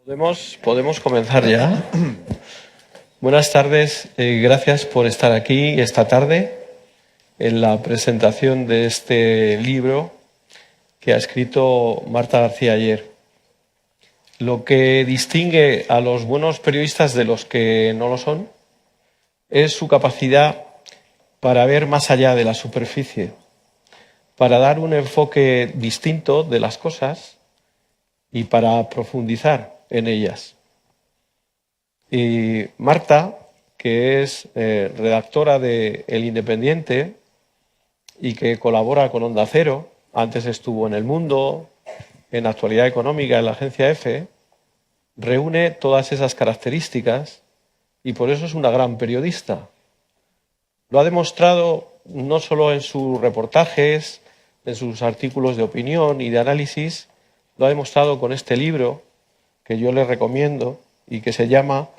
Podemos comenzar ya. Buenas tardes, gracias por estar aquí esta tarde en la presentación de este libro que ha escrito Marta García Aller. Lo que distingue a los buenos periodistas de los que no lo son es su capacidad para ver más allá de la superficie, para dar un enfoque distinto de las cosas y para profundizar en ellas. Y Marta, que es redactora de El Independiente y que colabora con Onda Cero, antes estuvo en El Mundo, en Actualidad Económica, en la agencia EFE, reúne todas esas características y por eso es una gran periodista. Lo ha demostrado no solo en sus reportajes, en sus artículos de opinión y de análisis, lo ha demostrado con este libro que yo le recomiendo y que se llama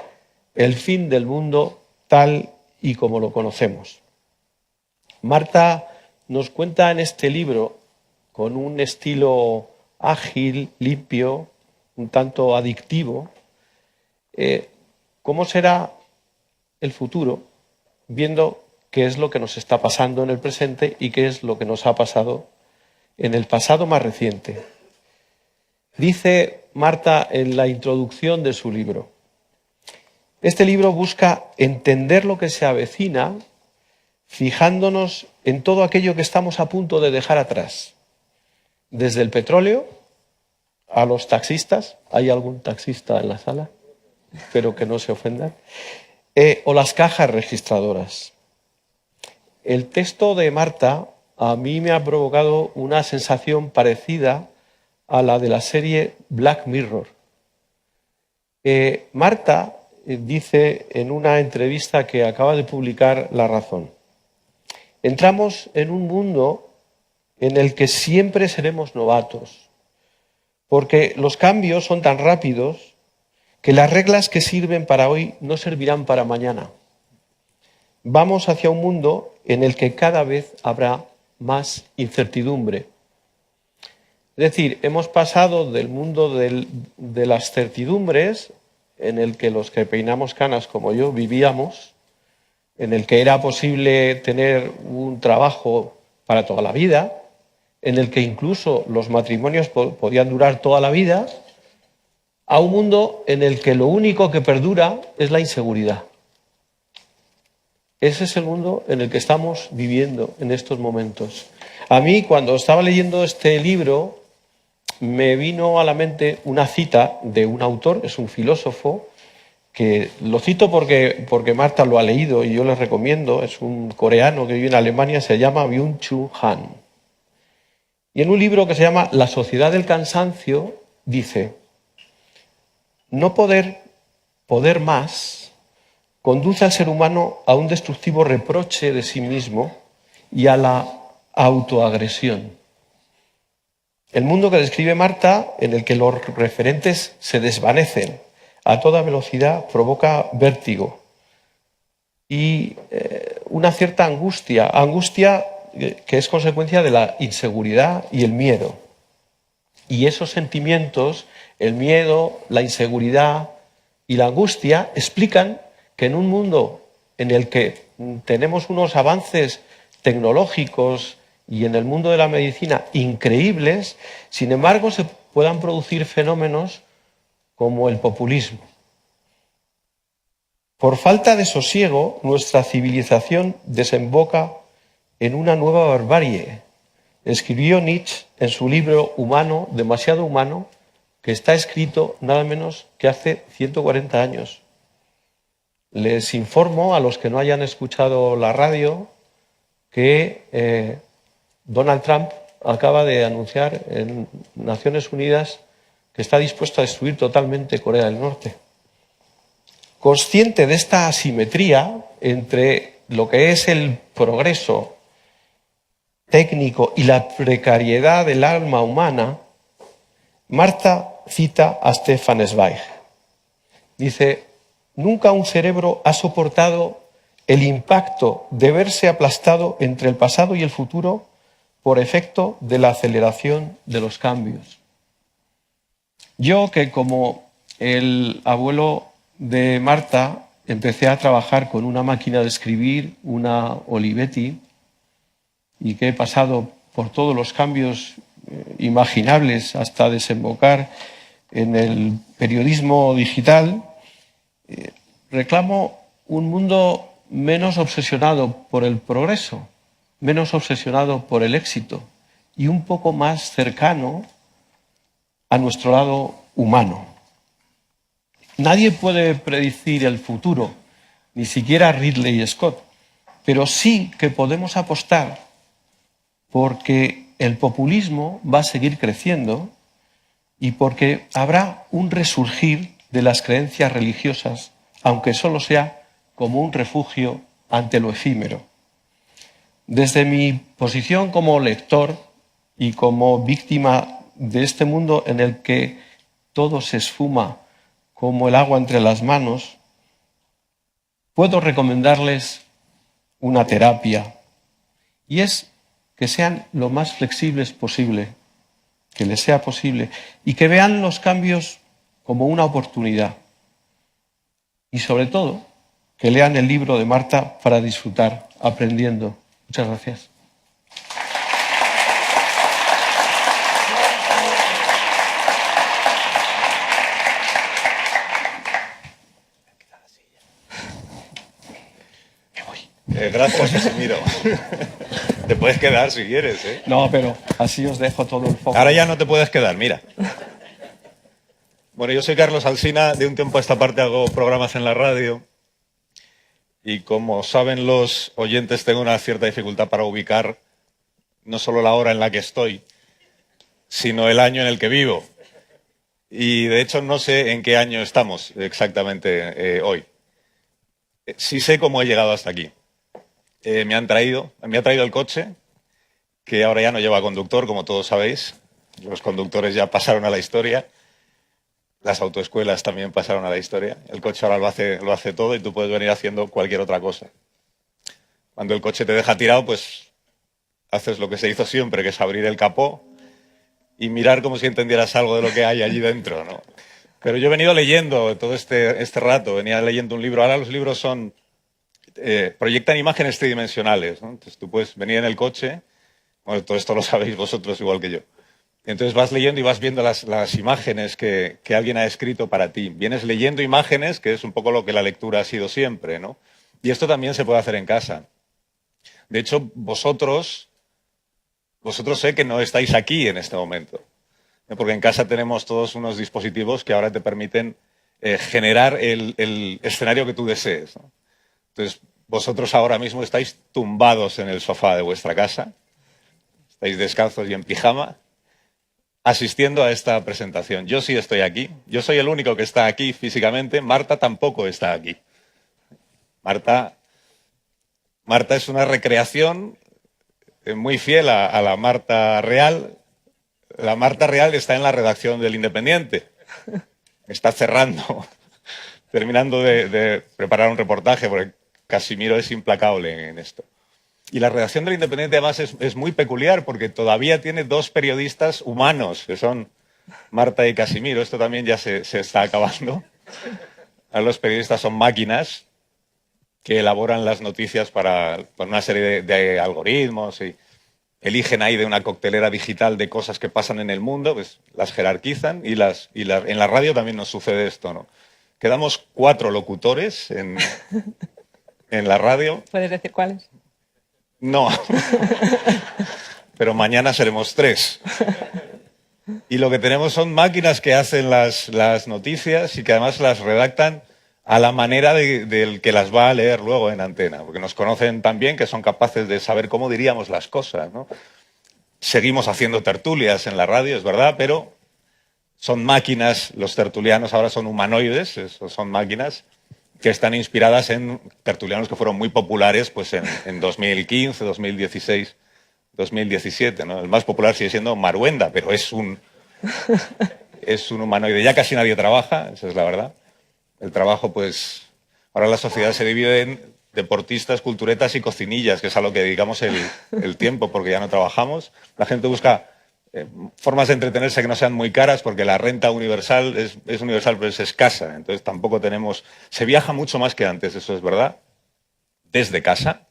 El fin del mundo tal y como lo conocemos. Marta nos cuenta en este libro, con un estilo ágil, limpio, un tanto adictivo, cómo será el futuro, viendo qué es lo que nos está pasando en el presente y qué es lo que nos ha pasado en el pasado más reciente. Dice Marta en la introducción de su libro: este libro busca entender lo que se avecina fijándonos en todo aquello que estamos a punto de dejar atrás. Desde el petróleo a los taxistas, ¿hay algún taxista en la sala? Espero que no se ofendan. O las cajas registradoras. El texto de Marta a mí me ha provocado una sensación parecida a la de la serie Black Mirror. Marta dice en una entrevista que acaba de publicar La Razón: entramos en un mundo en el que siempre seremos novatos, porque los cambios son tan rápidos que las reglas que sirven para hoy no servirán para mañana. Vamos hacia un mundo en el que cada vez habrá más incertidumbre. Es decir, hemos pasado del mundo de las certidumbres, en el que los que peinamos canas como yo vivíamos, en el que era posible tener un trabajo para toda la vida, en el que incluso los matrimonios podían durar toda la vida, a un mundo en el que lo único que perdura es la inseguridad. Ese es el mundo en el que estamos viviendo en estos momentos. A mí, cuando estaba leyendo este libro, me vino a la mente una cita de un autor, es un filósofo, que lo cito porque Marta lo ha leído y yo les recomiendo. Es un coreano que vive en Alemania, se llama Byung-Chul Han. Y en un libro que se llama La sociedad del cansancio, dice: no poder más conduce al ser humano a un destructivo reproche de sí mismo y a la autoagresión. El mundo que describe Marta, en el que los referentes se desvanecen a toda velocidad, provoca vértigo y una cierta angustia que es consecuencia de la inseguridad y el miedo. Y esos sentimientos, el miedo, la inseguridad y la angustia, explican que en un mundo en el que tenemos unos avances tecnológicos y en el mundo de la medicina increíbles, sin embargo se puedan producir fenómenos como el populismo. Por falta de sosiego, nuestra civilización desemboca en una nueva barbarie. Escribió Nietzsche en su libro Humano, demasiado humano, que está escrito nada menos que hace 140 años. Les informo a los que no hayan escuchado la radio que Donald Trump acaba de anunciar en Naciones Unidas que está dispuesto a destruir totalmente Corea del Norte. Consciente de esta asimetría entre lo que es el progreso técnico y la precariedad del alma humana, Marta cita a Stefan Zweig. Dice: nunca un cerebro ha soportado el impacto de verse aplastado entre el pasado y el futuro por efecto de la aceleración de los cambios. Yo, que como el abuelo de Marta, empecé a trabajar con una máquina de escribir, una Olivetti, y que he pasado por todos los cambios imaginables hasta desembocar en el periodismo digital, reclamo un mundo menos obsesionado por el progreso, menos obsesionado por el éxito y un poco más cercano a nuestro lado humano. Nadie puede predecir el futuro, ni siquiera Ridley Scott, pero sí que podemos apostar porque el populismo va a seguir creciendo y porque habrá un resurgir de las creencias religiosas, aunque solo sea como un refugio ante lo efímero. Desde mi posición como lector y como víctima de este mundo en el que todo se esfuma como el agua entre las manos, puedo recomendarles una terapia, y es que sean lo más flexibles posible, que les sea posible, y que vean los cambios como una oportunidad. Y sobre todo, que lean el libro de Marta para disfrutar aprendiendo. Muchas gracias. Gracias, Casimiro. Te puedes quedar si quieres, ¿eh? No, pero así os dejo todo el foco. Ahora ya no te puedes quedar, mira. Bueno, yo soy Carlos Alsina, de un tiempo a esta parte hago programas en la radio y como saben los oyentes tengo una cierta dificultad para ubicar no solo la hora en la que estoy, sino el año en el que vivo. Y de hecho no sé en qué año estamos exactamente hoy. Sí sé cómo he llegado hasta aquí. Me ha traído el coche, que ahora ya no lleva conductor, como todos sabéis. Los conductores ya pasaron a la historia. Las autoescuelas también pasaron a la historia. El coche ahora lo hace todo y tú puedes venir haciendo cualquier otra cosa. Cuando el coche te deja tirado, pues haces lo que se hizo siempre, que es abrir el capó y mirar como si entendieras algo de lo que hay allí dentro, ¿no? Pero yo he venido leyendo todo este rato, venía leyendo un libro. Ahora los libros proyectan imágenes tridimensionales, ¿no? Entonces tú puedes venir en el coche, bueno, todo esto lo sabéis vosotros igual que yo. Entonces vas leyendo y vas viendo las imágenes que alguien ha escrito para ti. Vienes leyendo imágenes, que es un poco lo que la lectura ha sido siempre, ¿no? Y esto también se puede hacer en casa. De hecho, vosotros sé que no estáis aquí en este momento, ¿no? Porque en casa tenemos todos unos dispositivos que ahora te permiten generar el escenario que tú desees, ¿no? Entonces, vosotros ahora mismo estáis tumbados en el sofá de vuestra casa, estáis descalzos y en pijama, asistiendo a esta presentación. Yo sí estoy aquí, yo soy el único que está aquí físicamente, Marta tampoco está aquí. Marta es una recreación muy fiel a la Marta real. La Marta real está en la redacción del Independiente, está terminando de preparar un reportaje, porque Casimiro es implacable en esto. Y la redacción del Independiente además es muy peculiar porque todavía tiene dos periodistas humanos, que son Marta y Casimiro. Esto también ya se está acabando. Ahora los periodistas son máquinas que elaboran las noticias con una serie de algoritmos y eligen ahí de una coctelera digital de cosas que pasan en el mundo, pues las jerarquizan y en la radio también nos sucede esto, ¿no? Quedamos 4 locutores en la radio. ¿Puedes decir cuáles? No, pero mañana seremos 3. Y lo que tenemos son máquinas que hacen las noticias y que además las redactan a la manera del que las va a leer luego en antena, porque nos conocen tan bien que son capaces de saber cómo diríamos las cosas, ¿no? Seguimos haciendo tertulias en la radio, es verdad, pero son máquinas, los tertulianos ahora son humanoides, son máquinas que están inspiradas en tertulianos que fueron muy populares pues en 2015, 2016, 2017, ¿no? El más popular sigue siendo Maruenda, pero es un humanoide. Ya casi nadie trabaja, esa es la verdad. El trabajo, pues, ahora la sociedad se divide en deportistas, culturetas y cocinillas, que es a lo que dedicamos el tiempo, porque ya no trabajamos. La gente busca formas de entretenerse que no sean muy caras, porque la renta universal es universal, pero es escasa. Entonces tampoco tenemos... Se viaja mucho más que antes, eso es verdad, desde casa.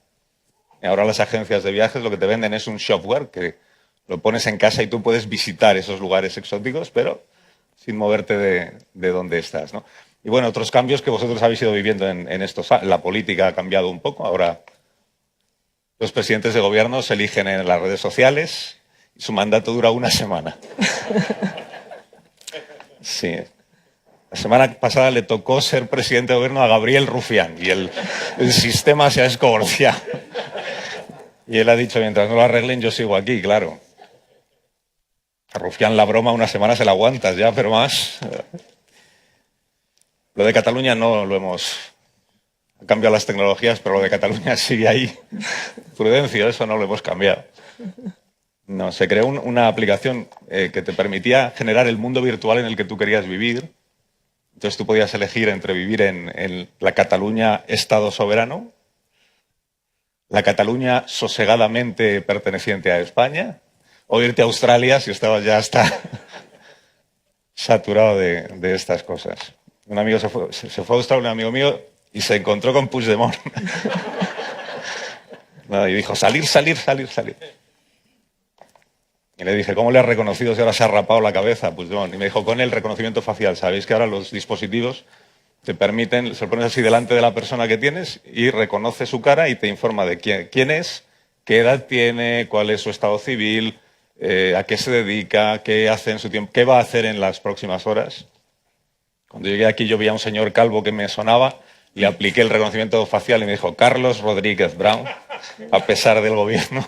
Y ahora las agencias de viajes lo que te venden es un shopware, que lo pones en casa y tú puedes visitar esos lugares exóticos, pero sin moverte de donde estás, ¿no? Y bueno, otros cambios que vosotros habéis ido viviendo en estos... La política ha cambiado un poco. Ahora los presidentes de gobierno se eligen en las redes sociales y su mandato dura una semana. Sí. La semana pasada le tocó ser presidente de gobierno a Gabriel Rufián y el sistema se ha escoborciado. Y él ha dicho, mientras no lo arreglen, yo sigo aquí, claro. A Rufián la broma una semana se la aguantas ya, pero más... Lo de Cataluña no lo hemos... Han cambiado las tecnologías, pero lo de Cataluña sigue ahí. Prudencio, eso no lo hemos cambiado. No, se creó una aplicación que te permitía generar el mundo virtual en el que tú querías vivir. Entonces tú podías elegir entre vivir en la Cataluña Estado soberano, la Cataluña sosegadamente perteneciente a España, o irte a Australia si estabas ya hasta saturado de estas cosas. Un amigo se fue a Australia, un amigo mío, y se encontró con Puigdemont. Y dijo, salir. Y le dije, ¿cómo le has reconocido si ahora se ha rapado la cabeza, Puigdemont? Y me dijo, con el reconocimiento facial. Sabéis que ahora los dispositivos te permiten, se lo pones así delante de la persona que tienes y reconoce su cara y te informa de quién es, qué edad tiene, cuál es su estado civil, a qué se dedica, qué hace en su tiempo, qué va a hacer en las próximas horas. Cuando llegué aquí yo vi a un señor calvo que me sonaba, le apliqué el reconocimiento facial y me dijo, Carlos Rodríguez Brown, a pesar del gobierno.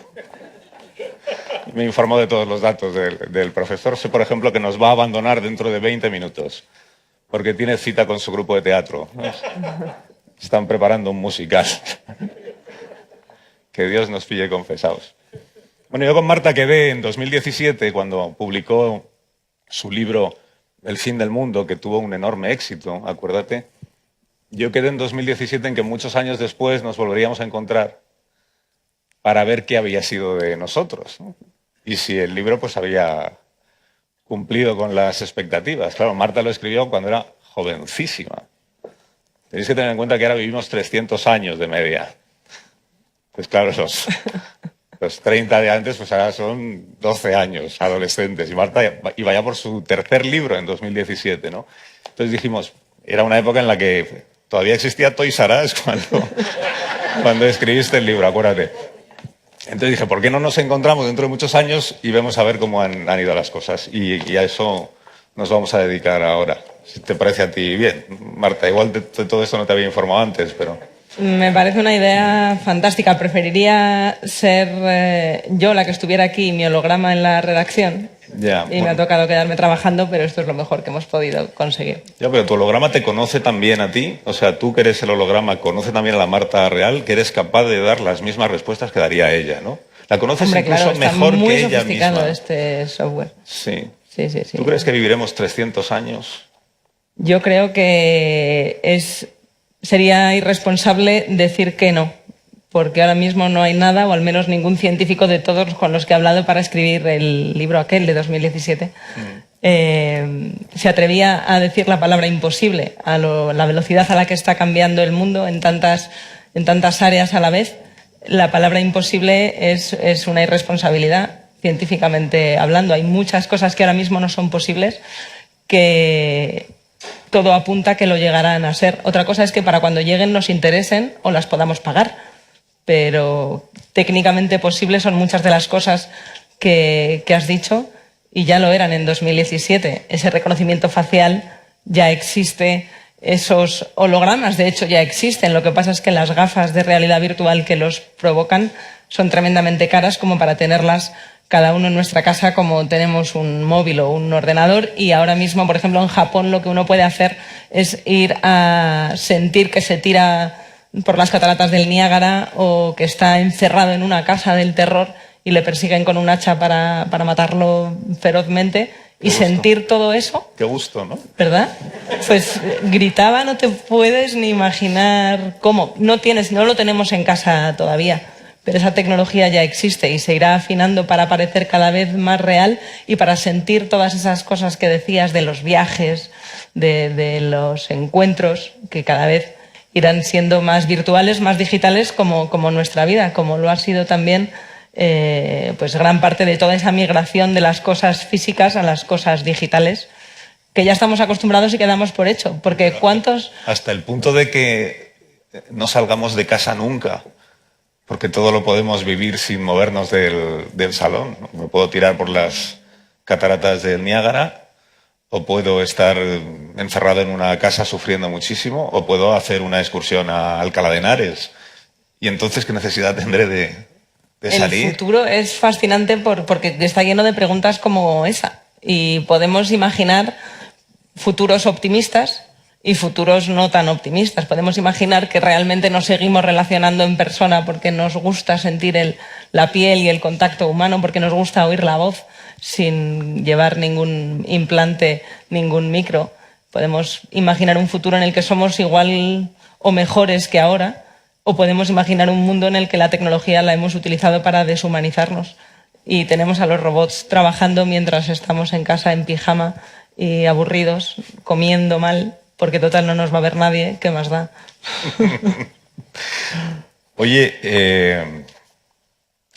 Y me informó de todos los datos del profesor. Sé, por ejemplo, que nos va a abandonar dentro de 20 minutos, porque tiene cita con su grupo de teatro. Están preparando un musical. Que Dios nos pille confesados. Bueno, yo con Marta quedé en 2017, cuando publicó su libro El fin del mundo, que tuvo un enorme éxito, acuérdate. Yo quedé en 2017 en que muchos años después nos volveríamos a encontrar para ver qué había sido de nosotros, ¿no? Y si el libro pues había cumplido con las expectativas. Claro, Marta lo escribió cuando era jovencísima. Tenéis que tener en cuenta que ahora vivimos 300 años de media. Pues claro, los 30 de antes pues ahora son 12 años, adolescentes. Y Marta iba ya por su tercer libro en 2017, ¿no? Entonces dijimos, era una época en la que todavía existía Toys R Us cuando escribiste el libro, acuérdate. Entonces dije, ¿por qué no nos encontramos dentro de muchos años y vemos a ver cómo han ido las cosas? Y a eso nos vamos a dedicar ahora. Si te parece a ti bien. Marta, igual de todo esto no te había informado antes, pero... Me parece una idea fantástica. Preferiría ser yo la que estuviera aquí, mi holograma en la redacción. Ya, y me ha tocado quedarme trabajando, pero esto es lo mejor que hemos podido conseguir. Ya, pero tu holograma te conoce también a ti. O sea, tú que eres el holograma, conoce también a la Marta real, que eres capaz de dar las mismas respuestas que daría ella, ¿no? La conoces incluso mejor que ella misma. Está muy sofisticado este software. Sí. Sí. ¿Tú crees que viviremos 300 años? Yo creo que sería irresponsable decir que no, porque ahora mismo no hay nada, o al menos ningún científico de todos con los que he hablado para escribir el libro aquel de 2017, se atrevía a decir la palabra imposible a la velocidad a la que está cambiando el mundo en tantas áreas a la vez. La palabra imposible es una irresponsabilidad, científicamente hablando. Hay muchas cosas que ahora mismo no son posibles, que todo apunta a que lo llegarán a ser. Otra cosa es que para cuando lleguen nos interesen o las podamos pagar, pero técnicamente posibles son muchas de las cosas que has dicho, y ya lo eran en 2017. Ese reconocimiento facial ya existe, esos hologramas de hecho ya existen. Lo que pasa es que las gafas de realidad virtual que los provocan son tremendamente caras como para tenerlas cada uno en nuestra casa, como tenemos un móvil o un ordenador. Y ahora mismo, por ejemplo, en Japón lo que uno puede hacer es ir a sentir que se tira por las cataratas del Niágara, o que está encerrado en una casa del terror y le persiguen con un hacha para matarlo ferozmente, y sentir todo eso. Qué gusto, ¿no? ¿Verdad? Pues gritaba, no te puedes ni imaginar cómo. No lo tenemos en casa todavía, pero esa tecnología ya existe y se irá afinando para parecer cada vez más real y para sentir todas esas cosas que decías de los viajes, de los encuentros, que cada vez irán siendo más virtuales, más digitales, como nuestra vida, como lo ha sido también pues gran parte de toda esa migración de las cosas físicas a las cosas digitales, que ya estamos acostumbrados y que damos por hecho. Porque ¿cuántos...? Hasta el punto de que no salgamos de casa nunca, porque todo lo podemos vivir sin movernos del salón, ¿no? Me puedo tirar por las cataratas del Niágara, o puedo estar encerrado en una casa sufriendo muchísimo, o puedo hacer una excursión a Alcalá de Henares. Y entonces, ¿qué necesidad tendré de salir? El futuro es fascinante porque está lleno de preguntas como esa. Y podemos imaginar futuros optimistas y futuros no tan optimistas. Podemos imaginar que realmente nos seguimos relacionando en persona porque nos gusta sentir la piel y el contacto humano, porque nos gusta oír la voz sin llevar ningún implante, ningún micro. Podemos imaginar un futuro en el que somos igual o mejores que ahora, o podemos imaginar un mundo en el que la tecnología la hemos utilizado para deshumanizarnos y tenemos a los robots trabajando mientras estamos en casa en pijama y aburridos, comiendo mal, porque total no nos va a ver nadie, ¿qué más da? Oye,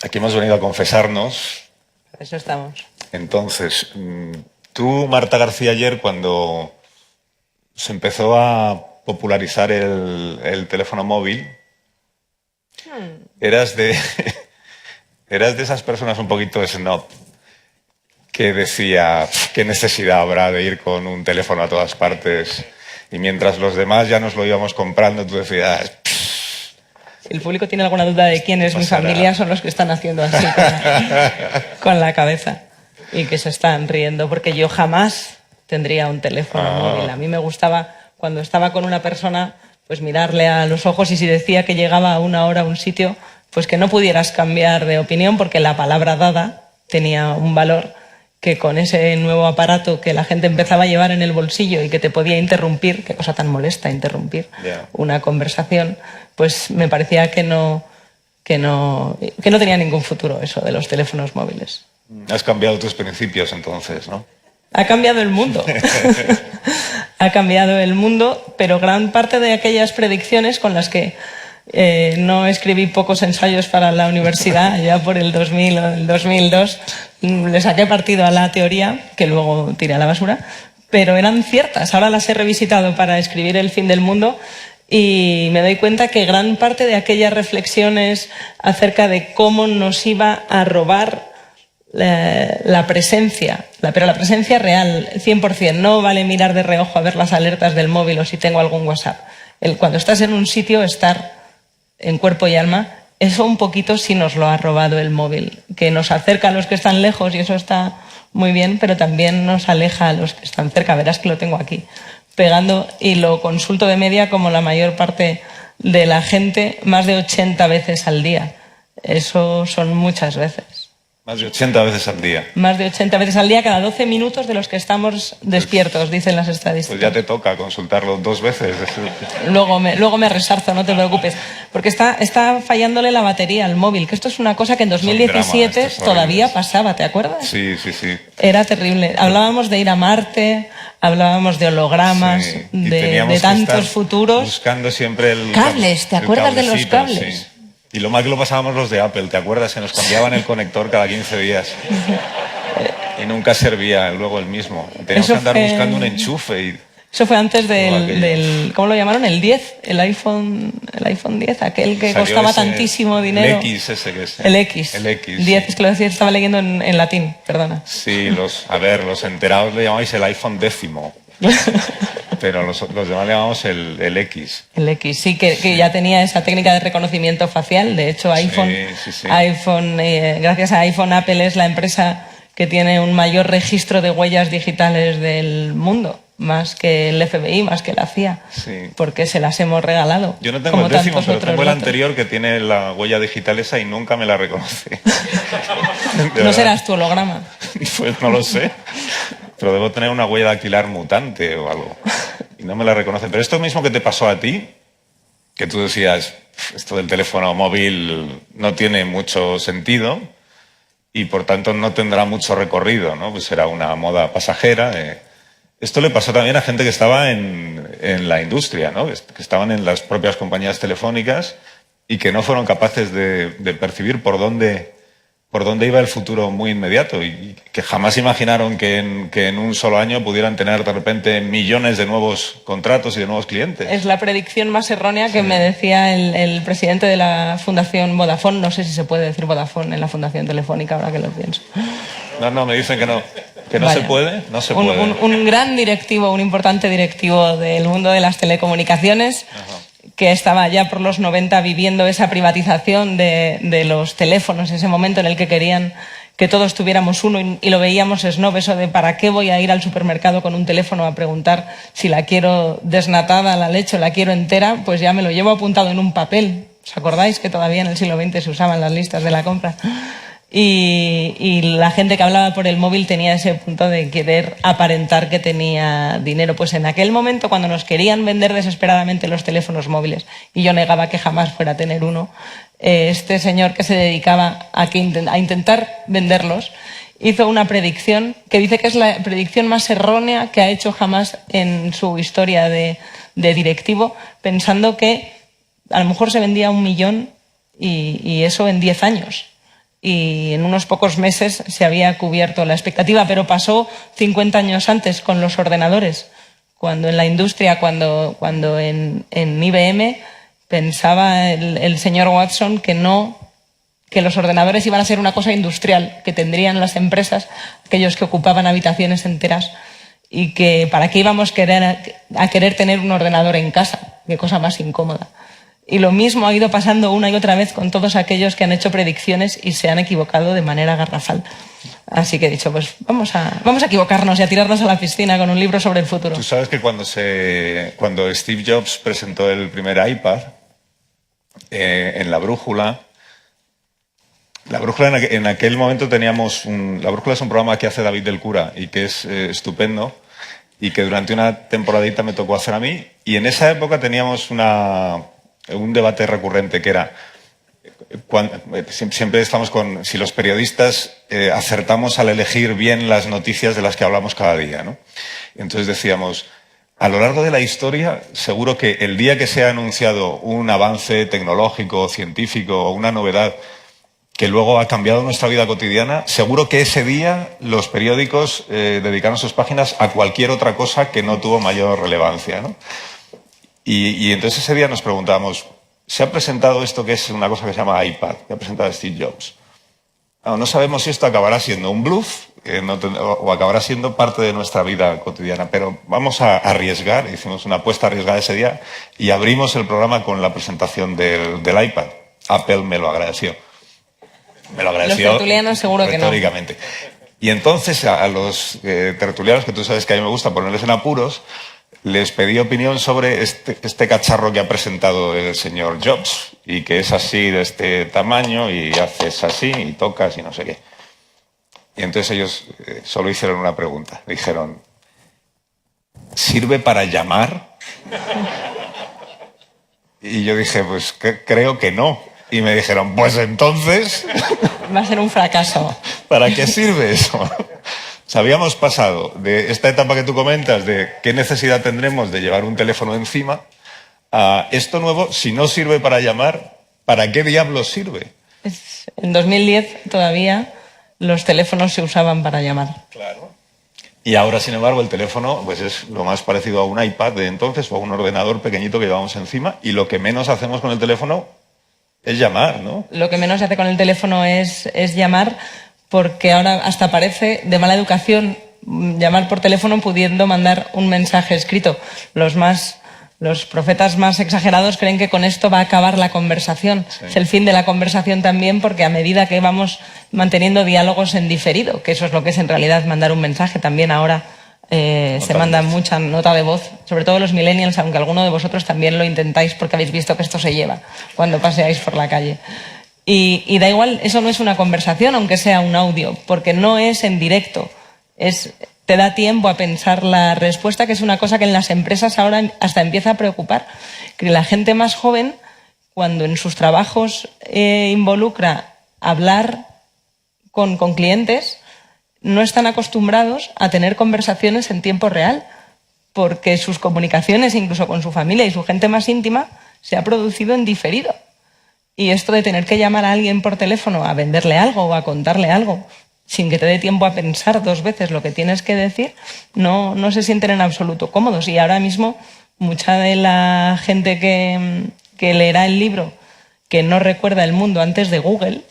aquí hemos venido a confesarnos. Por eso estamos. Entonces, tú, Marta García, ayer cuando se empezó a popularizar el teléfono móvil, eras de esas personas un poquito snob que decía, ¿qué necesidad habrá de ir con un teléfono a todas partes? Y mientras los demás ya nos lo íbamos comprando, tú decías... Si el público tiene alguna duda de quién es mi familia, son los que están haciendo así con la cabeza y que se están riendo, porque yo jamás tendría un teléfono móvil. A mí me gustaba, cuando estaba con una persona, pues mirarle a los ojos, y si decía que llegaba a una hora a un sitio, pues que no pudieras cambiar de opinión, porque la palabra dada tenía un valor que con ese nuevo aparato que la gente empezaba a llevar en el bolsillo y que te podía interrumpir, qué cosa tan molesta interrumpir una conversación, pues me parecía que no tenía ningún futuro eso de los teléfonos móviles. Has cambiado tus principios entonces, ¿no? Ha cambiado el mundo. Ha cambiado el mundo, pero gran parte de aquellas predicciones con las que no escribí pocos ensayos para la universidad, ya por el 2000 o el 2002, le saqué partido a la teoría, que luego tiré a la basura, pero eran ciertas. Ahora las he revisitado para escribir El fin del mundo y me doy cuenta que gran parte de aquellas reflexiones acerca de cómo nos iba a robar la presencia, pero la presencia real, 100%. No vale mirar de reojo a ver las alertas del móvil o si tengo algún WhatsApp. Cuando estás en un sitio, estar en cuerpo y alma, eso un poquito sí nos lo ha robado el móvil, que nos acerca a los que están lejos y eso está muy bien, pero también nos aleja a los que están cerca. Verás que lo tengo aquí pegando y lo consulto de media, como la mayor parte de la gente, más de 80 veces al día. Eso son muchas veces. Más de 80 veces al día. Más de 80 veces al día, cada 12 minutos de los que estamos despiertos, dicen las estadísticas. Pues ya te toca consultarlo 2 veces. Luego me resarzo, no te preocupes. Porque está fallándole la batería al móvil, que esto es una cosa que en 2017 todavía pasaba, ¿te acuerdas? Sí, sí, sí. Era terrible. Hablábamos de ir a Marte, hablábamos de hologramas, Sí. de tantos futuros. Buscando siempre el... Cables, ¿te acuerdas de los cables? Sí. Y lo mal que lo pasábamos los de Apple, ¿te acuerdas? Que nos cambiaban el conector cada 15 días. Y nunca servía luego el mismo. Teníamos que andar buscando un enchufe. Y... Eso fue antes del ¿cómo lo llamaron? El 10, el iPhone 10, aquel que Salió costaba ese, tantísimo dinero. El X ese que es. El X. El X. 10, es que lo decía, estaba leyendo en latín, perdona. Sí, los enterados le llamáis el iPhone 10. Pero los demás le llamamos el X. El X, sí, que ya tenía esa técnica de reconocimiento facial. De hecho, iPhone, sí. Gracias a iPhone, Apple es la empresa que tiene un mayor registro de huellas digitales del mundo, más que el FBI, más que la CIA, porque se las hemos regalado. Yo no tengo el 10, pero tengo el anterior que tiene la huella digital esa y nunca me la reconoce. ¿No serás tu holograma? Pues no lo sé. Pero debo tener una huella dactilar mutante o algo. Y no me la reconoce. Pero esto mismo que te pasó a ti, que tú decías, esto del teléfono móvil no tiene mucho sentido y por tanto no tendrá mucho recorrido, ¿no? Pues será una moda pasajera. Esto le pasó también a gente que estaba en la industria, ¿no? Que estaban en las propias compañías telefónicas y que no fueron capaces de percibir por dónde iba el futuro muy inmediato y que jamás imaginaron que en un solo año pudieran tener de repente millones de nuevos contratos y de nuevos clientes. Es la predicción más errónea que me decía el presidente de la Fundación Vodafone. No sé si se puede decir Vodafone en la Fundación Telefónica, ahora que lo pienso. No, me dicen que no. ¿Que no Vaya. se puede? No se puede. Un gran directivo, un importante directivo del mundo de las telecomunicaciones, que estaba ya por los 90 viviendo esa privatización de los teléfonos, ese momento en el que querían que todos tuviéramos uno y lo veíamos snob, eso de ¿para qué voy a ir al supermercado con un teléfono a preguntar si la quiero desnatada, la leche o la quiero entera? Pues ya me lo llevo apuntado en un papel. ¿Os acordáis que todavía en el siglo XX se usaban las listas de la compra? Y la gente que hablaba por el móvil tenía ese punto de querer aparentar que tenía dinero. Pues en aquel momento, cuando nos querían vender desesperadamente los teléfonos móviles, y yo negaba que jamás fuera a tener uno, este señor que se dedicaba a intentar venderlos, hizo una predicción que dice que es la predicción más errónea que ha hecho jamás en su historia de directivo, pensando que a lo mejor se vendía 1 millón y eso en 10 años. Y en unos pocos meses se había cubierto la expectativa, pero pasó 50 años antes con los ordenadores, cuando en la industria, cuando en IBM pensaba el señor Watson que los ordenadores iban a ser una cosa industrial, que tendrían las empresas, aquellos que ocupaban habitaciones enteras, y que para qué íbamos a querer tener un ordenador en casa, qué cosa más incómoda. Y lo mismo ha ido pasando una y otra vez con todos aquellos que han hecho predicciones y se han equivocado de manera garrafal. Así que he dicho, pues vamos a equivocarnos y a tirarnos a la piscina con un libro sobre el futuro. Tú sabes que cuando Steve Jobs presentó el primer iPad, en La Brújula en aquel momento teníamos La Brújula es un programa que hace David del Cura y que es estupendo y que durante una temporadita me tocó hacer a mí. Y en esa época teníamos un debate recurrente que era, siempre estamos con si los periodistas acertamos al elegir bien las noticias de las que hablamos cada día, ¿no? Entonces decíamos, a lo largo de la historia, seguro que el día que se ha anunciado un avance tecnológico, científico o una novedad que luego ha cambiado nuestra vida cotidiana, seguro que ese día los periódicos dedicaron sus páginas a cualquier otra cosa que no tuvo mayor relevancia, ¿no? Y entonces ese día nos preguntábamos, ¿se ha presentado esto que es una cosa que se llama iPad, que ha presentado Steve Jobs? No sabemos si esto acabará siendo un bluff o acabará siendo parte de nuestra vida cotidiana, pero vamos a arriesgar, hicimos una apuesta arriesgada ese día y abrimos el programa con la presentación del iPad. Apple me lo agradeció. Los tertulianos seguro que no. Retóricamente. Y entonces a los tertulianos, que tú sabes que a mí me gusta ponerles en apuros, les pedí opinión sobre este cacharro que ha presentado el señor Jobs y que es así, de este tamaño, y haces así y tocas y no sé qué. Y entonces ellos solo hicieron una pregunta. Dijeron, ¿sirve para llamar? Y yo dije, pues creo que no. Y me dijeron, pues entonces... Va a ser un fracaso. ¿Para qué sirve eso? Habíamos pasado de esta etapa que tú comentas, de qué necesidad tendremos de llevar un teléfono encima, a esto nuevo, si no sirve para llamar, ¿para qué diablos sirve? En 2010 todavía los teléfonos se usaban para llamar. Claro. Y ahora, sin embargo, el teléfono pues es lo más parecido a un iPad de entonces o a un ordenador pequeñito que llevamos encima, y lo que menos hacemos con el teléfono es llamar, ¿no? Lo que menos se hace con el teléfono es llamar, porque ahora hasta parece de mala educación llamar por teléfono pudiendo mandar un mensaje escrito. Los profetas más exagerados creen que con esto va a acabar la conversación. Sí. Es el fin de la conversación también, porque a medida que vamos manteniendo diálogos en diferido, que eso es lo que es en realidad mandar un mensaje, también ahora se manda mucha nota de voz, sobre todo los millennials, aunque alguno de vosotros también lo intentáis porque habéis visto que esto se lleva cuando paseáis por la calle. Y da igual, eso no es una conversación, aunque sea un audio, porque no es en directo. te da tiempo a pensar la respuesta, que es una cosa que en las empresas ahora hasta empieza a preocupar. Que la gente más joven, cuando en sus trabajos involucra hablar con clientes, no están acostumbrados a tener conversaciones en tiempo real, porque sus comunicaciones, incluso con su familia y su gente más íntima, se ha producido en diferido. Y esto de tener que llamar a alguien por teléfono a venderle algo o a contarle algo, sin que te dé tiempo a pensar 2 veces lo que tienes que decir, no se sienten en absoluto cómodos. Y ahora mismo mucha de la gente que leerá el libro, que no recuerda el mundo antes de Google,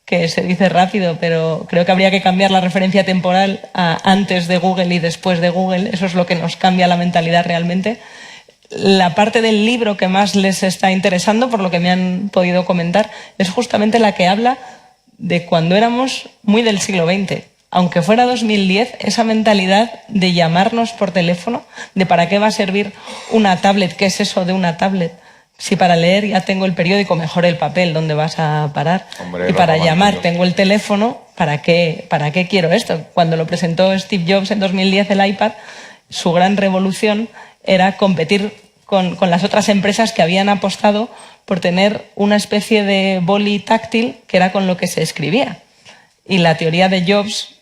que se dice rápido, pero creo que habría que cambiar la referencia temporal a antes de Google y después de Google. Eso es lo que nos cambia la mentalidad realmente. La parte del libro que más les está interesando, por lo que me han podido comentar, es justamente la que habla de cuando éramos muy del siglo XX. Aunque fuera 2010, esa mentalidad de llamarnos por teléfono, de para qué va a servir una tablet, qué es eso de una tablet. Si para leer ya tengo el periódico, mejor el papel, ¿dónde vas a parar? Hombre, y para llamar romántico. tengo el teléfono, ¿para qué quiero esto? Cuando lo presentó Steve Jobs en 2010, el iPad, su gran revolución era competir con las otras empresas que habían apostado por tener una especie de boli táctil que era con lo que se escribía. Y la teoría de Jobs,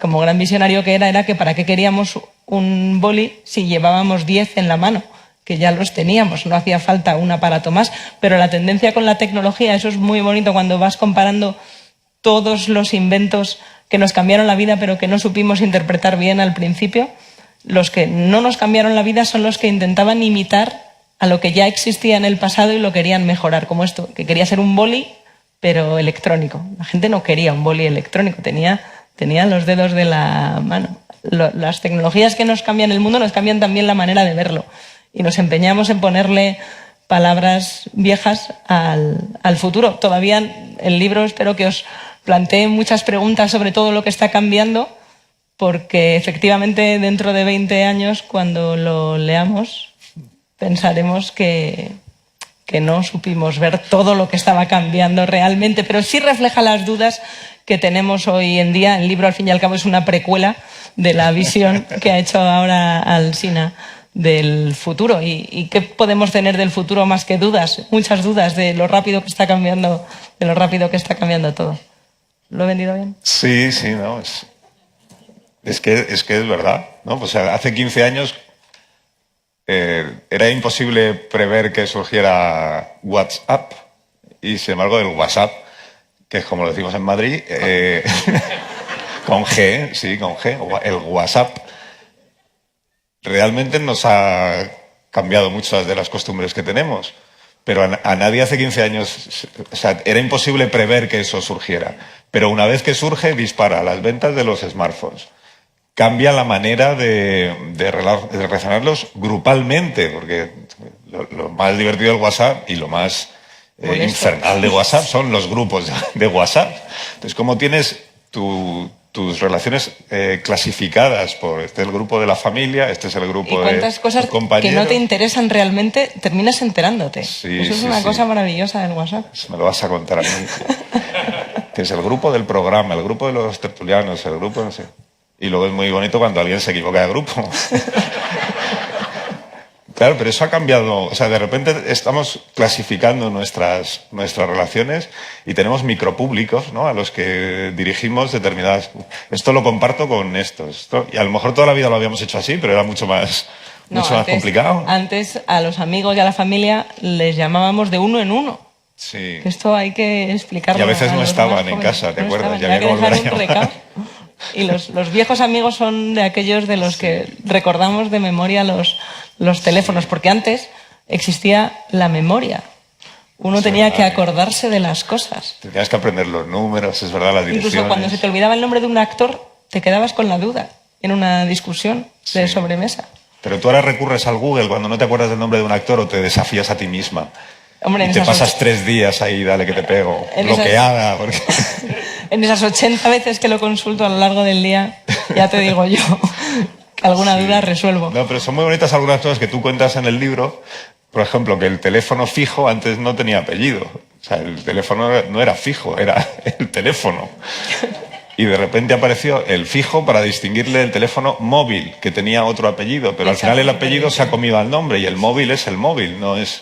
como gran visionario que era que para qué queríamos un boli si llevábamos 10 en la mano, que ya los teníamos, no hacía falta un aparato más. Pero la tendencia con la tecnología, eso es muy bonito cuando vas comparando todos los inventos que nos cambiaron la vida pero que no supimos interpretar bien al principio. Los que no nos cambiaron la vida son los que intentaban imitar a lo que ya existía en el pasado y lo querían mejorar, como esto, que quería ser un boli pero electrónico. La gente no quería un boli electrónico, tenía los dedos de la mano. Las tecnologías que nos cambian el mundo nos cambian también la manera de verlo. Y nos empeñamos en ponerle palabras viejas al futuro. Todavía el libro espero que os plantee muchas preguntas sobre todo lo que está cambiando, porque efectivamente dentro de 20 años, cuando lo leamos, pensaremos que no supimos ver todo lo que estaba cambiando realmente, pero sí refleja las dudas que tenemos hoy en día. El libro, al fin y al cabo, es una precuela de la visión que ha hecho ahora Alsina del futuro. ¿Y qué podemos tener del futuro más que dudas? Muchas dudas de lo rápido que está cambiando, todo. ¿Lo he vendido bien? Sí, no, es que es verdad, ¿no? O sea, hace 15 años era imposible prever que surgiera WhatsApp, y sin embargo el WhatsApp, que es como lo decimos en Madrid, con G, sí, con G, el WhatsApp, realmente nos ha cambiado muchas de las costumbres que tenemos. Pero a nadie hace 15 años, o sea, era imposible prever que eso surgiera. Pero una vez que surge, dispara las ventas de los smartphones. Cambia la manera de relacionarlos grupalmente, porque lo más divertido del WhatsApp y lo más infernal de WhatsApp son los grupos de WhatsApp. Entonces, como tienes tus relaciones clasificadas por este es el grupo de la familia, este es el grupo de cuántas cosas que no te interesan realmente terminas enterándote. Sí, eso es una cosa maravillosa del WhatsApp. Eso me lo vas a contar a mí. Que es el grupo del programa, el grupo de los tertulianos, el grupo no sé. Y luego es muy bonito cuando alguien se equivoca de grupo. Claro, pero eso ha cambiado. O sea, de repente estamos clasificando nuestras relaciones y tenemos micropúblicos, ¿no?, a los que dirigimos determinadas... Esto lo comparto con estos. Y a lo mejor toda la vida lo habíamos hecho así, pero era mucho más complicado. Antes a los amigos y a la familia les llamábamos de uno en uno. Sí. Que esto hay que explicarlo. Y a veces no los estaban más en jóvenes. casa, ¿te No acuerdas? estaban, Ya había que dejar volver a un llamar. recado. Y los viejos amigos son de aquellos de los que recordamos de memoria los teléfonos, porque antes existía la memoria. Uno tenía que acordarse de las cosas. Tenías que aprender los números, es verdad, las direcciones. Incluso cuando se te olvidaba el nombre de un actor, te quedabas con la duda en una discusión de sobremesa. Pero tú ahora recurres al Google cuando no te acuerdas del nombre de un actor o te desafías a ti misma. Hombre, y te pasas 3 días ahí, dale que te pego, bloqueada. Porque... En esas 80 veces que lo consulto a lo largo del día, ya te digo yo que alguna duda resuelvo. No, pero son muy bonitas algunas cosas que tú cuentas en el libro. Por ejemplo, que el teléfono fijo antes no tenía apellido. O sea, el teléfono no era fijo, era el teléfono. y de repente apareció el fijo para distinguirle el teléfono móvil, que tenía otro apellido, pero al final el apellido se ha comido al nombre y el móvil es el móvil, no es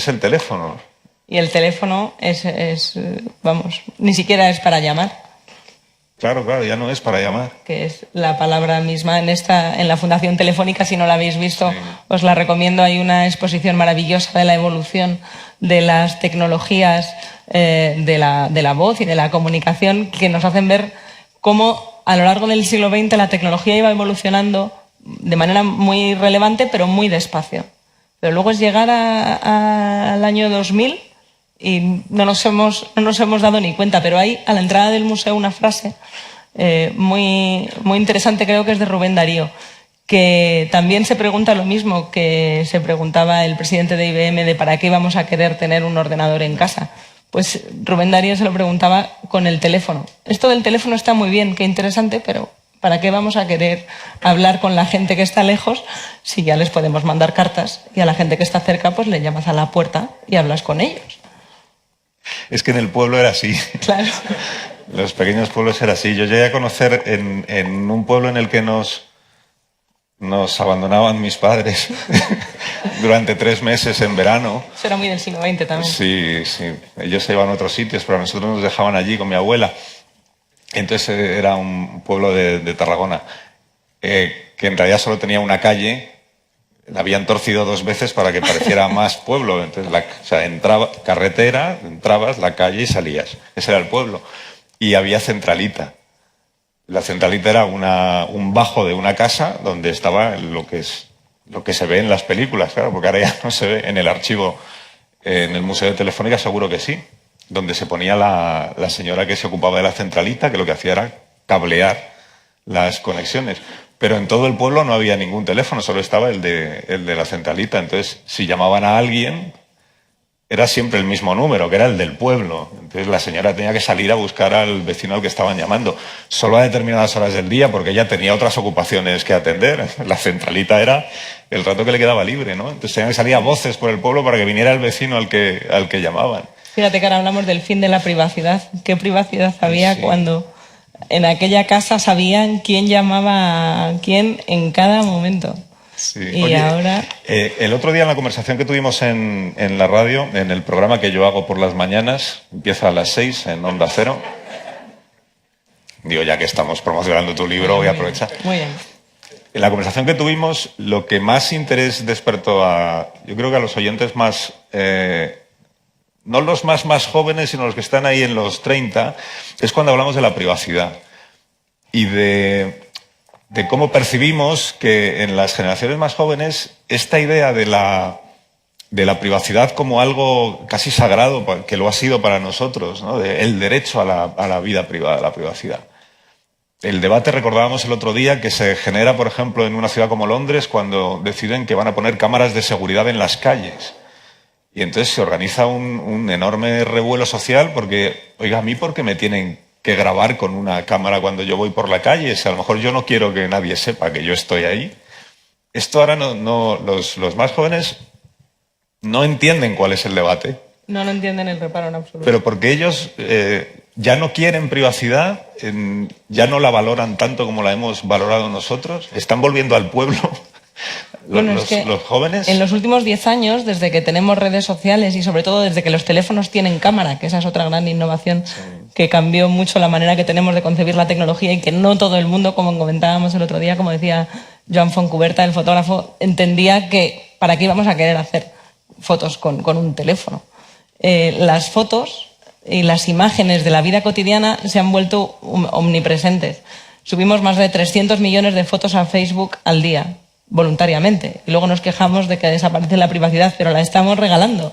el teléfono. Y el teléfono vamos, ni siquiera es para llamar. Claro, ya no es para llamar. Que es la palabra misma en la Fundación Telefónica, si no la habéis visto, sí, os la recomiendo. Hay una exposición maravillosa de la evolución de las tecnologías de la voz y de la comunicación, que nos hacen ver cómo a lo largo del siglo XX la tecnología iba evolucionando de manera muy relevante, pero muy despacio. Pero luego es llegar al año 2000 y no nos hemos dado ni cuenta. Pero hay a la entrada del museo una frase muy interesante, creo que es de Rubén Darío, que también se pregunta lo mismo que se preguntaba el presidente de IBM de para qué íbamos a querer tener un ordenador en casa. Pues Rubén Darío se lo preguntaba con el teléfono. Esto del teléfono está muy bien, qué interesante, pero ¿para qué vamos a querer hablar con la gente que está lejos si ya les podemos mandar cartas y a la gente que está cerca pues le llamas a la puerta y hablas con ellos? Es que en el pueblo era así. Claro. Los pequeños pueblos era así. Yo llegué a conocer en un pueblo en el que nos abandonaban mis padres durante 3 meses en verano. Eso era muy del siglo XX también. Sí. Ellos se iban a otros sitios, pero a nosotros nos dejaban allí con mi abuela. Entonces era un pueblo de Tarragona que en realidad solo tenía una calle. La habían torcido 2 veces para que pareciera más pueblo. Entonces, carretera, entrabas, la calle y salías. Ese era el pueblo. Y había centralita. La centralita era un bajo de una casa donde estaba lo que se ve en las películas, claro, porque ahora ya no se ve en el archivo. En el Museo de Telefónica seguro que sí, donde se ponía la señora que se ocupaba de la centralita, que lo que hacía era cablear las conexiones. Pero en todo el pueblo no había ningún teléfono, solo estaba el de la centralita. Entonces, si llamaban a alguien, era siempre el mismo número, que era el del pueblo. Entonces la señora tenía que salir a buscar al vecino al que estaban llamando, solo a determinadas horas del día, porque ella tenía otras ocupaciones que atender. La centralita era el rato que le quedaba libre, ¿no? Entonces tenían que salir a voces por el pueblo para que viniera el vecino al que llamaban. Fíjate que ahora hablamos del fin de la privacidad. ¿Qué privacidad había cuando en aquella casa sabían quién llamaba a quién en cada momento? Sí. Y oye, ahora... el otro día en la conversación que tuvimos en la radio, en el programa que yo hago por las mañanas, empieza a las 6 en Onda Cero. Digo, ya que estamos promocionando tu libro, voy a aprovechar. Muy bien. En la conversación que tuvimos, lo que más interés despertó yo creo que a los oyentes más... no los más jóvenes, sino los que están ahí en los 30, es cuando hablamos de la privacidad y de cómo percibimos que en las generaciones más jóvenes esta idea de la privacidad como algo casi sagrado, que lo ha sido para nosotros, ¿no? El derecho a la vida privada, a la privacidad. El debate, recordábamos el otro día, que se genera, por ejemplo, en una ciudad como Londres, cuando deciden que van a poner cámaras de seguridad en las calles. Y entonces se organiza un enorme revuelo social porque, oiga, ¿a mí por qué me tienen que grabar con una cámara cuando yo voy por la calle? Si a lo mejor yo no quiero que nadie sepa que yo estoy ahí. Esto ahora los más jóvenes no entienden cuál es el debate. No entienden el reparo en absoluto. Pero porque ellos ya no quieren privacidad, ya no la valoran tanto como la hemos valorado nosotros, están volviendo al pueblo. Los jóvenes. En los últimos 10 años, desde que tenemos redes sociales y sobre todo desde que los teléfonos tienen cámara, que esa es otra gran innovación que cambió mucho la manera que tenemos de concebir la tecnología y que no todo el mundo, como comentábamos el otro día, como decía Joan Fontcuberta, el fotógrafo, entendía que para qué íbamos a querer hacer fotos con un teléfono. Las fotos y las imágenes de la vida cotidiana se han vuelto omnipresentes. Subimos más de 300 millones de fotos a Facebook al día, voluntariamente. Y luego nos quejamos de que desaparece la privacidad, pero la estamos regalando.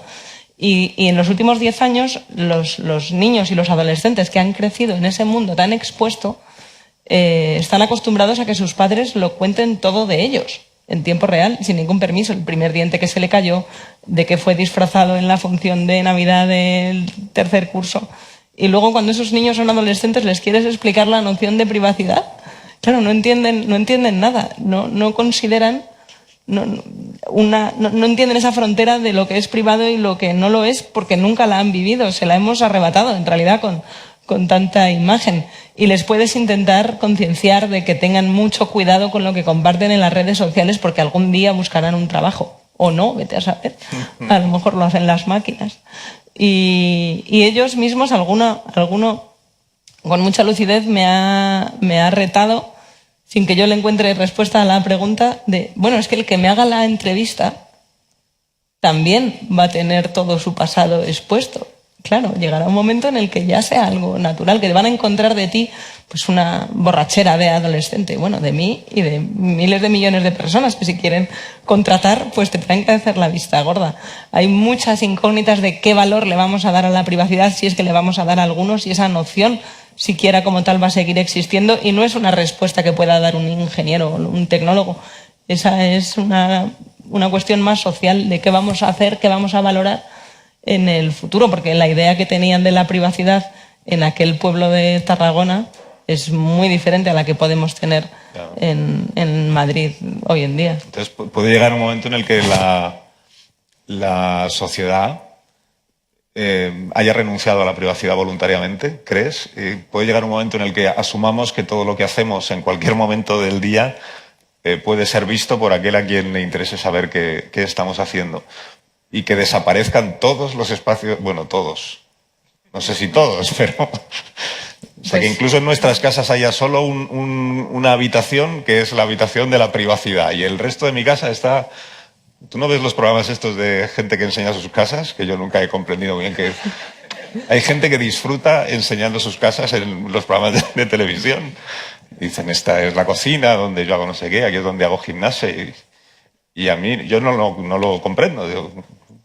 Y en los últimos 10 años, los niños y los adolescentes que han crecido en ese mundo tan expuesto están acostumbrados a que sus padres lo cuenten todo de ellos, en tiempo real, sin ningún permiso. El primer diente que se le cayó, de que fue disfrazado en la función de Navidad del tercer curso. Y luego, cuando esos niños son adolescentes, les quieres explicar la noción de privacidad. Claro, no entienden nada, no consideran, no entienden esa frontera de lo que es privado y lo que no lo es, porque nunca la han vivido, se la hemos arrebatado en realidad con con tanta imagen. Y les puedes intentar concienciar de que tengan mucho cuidado con lo que comparten en las redes sociales, porque algún día buscarán un trabajo. O no, vete a saber. A lo mejor lo hacen las máquinas. Y ellos mismos, alguno con mucha lucidez me ha retado, sin que yo le encuentre respuesta a la pregunta de, bueno, es que el que me haga la entrevista también va a tener todo su pasado expuesto. Claro, llegará un momento en el que ya sea algo natural, que van a encontrar de ti pues una borrachera de adolescente, bueno, de mí y de miles de millones de personas que si quieren contratar, pues te traen que hacer la vista gorda. Hay muchas incógnitas de qué valor le vamos a dar a la privacidad, si es que le vamos a dar a algunos, y esa noción siquiera como tal va a seguir existiendo, y no es una respuesta que pueda dar un ingeniero o un tecnólogo. Esa es una cuestión más social de qué vamos a hacer, qué vamos a valorar en el futuro, porque la idea que tenían de la privacidad en aquel pueblo de Tarragona es muy diferente a la que podemos tener, claro, en Madrid hoy en día. Entonces puede llegar un momento en el que la sociedad haya renunciado a la privacidad voluntariamente, ¿crees? Puede llegar un momento en el que asumamos que todo lo que hacemos en cualquier momento del día puede ser visto por aquel a quien le interese saber qué estamos haciendo. Y que desaparezcan todos los espacios, bueno, todos, no sé si todos, pero o sea, que incluso en nuestras casas haya solo una habitación que es la habitación de la privacidad y el resto de mi casa está... ¿Tú no ves los programas estos de gente que enseña sus casas? Que yo nunca he comprendido bien que hay gente que disfruta enseñando sus casas en los programas de televisión. Dicen, esta es la cocina donde yo hago no sé qué, aquí es donde hago gimnasia y a mí, yo no lo comprendo. Digo,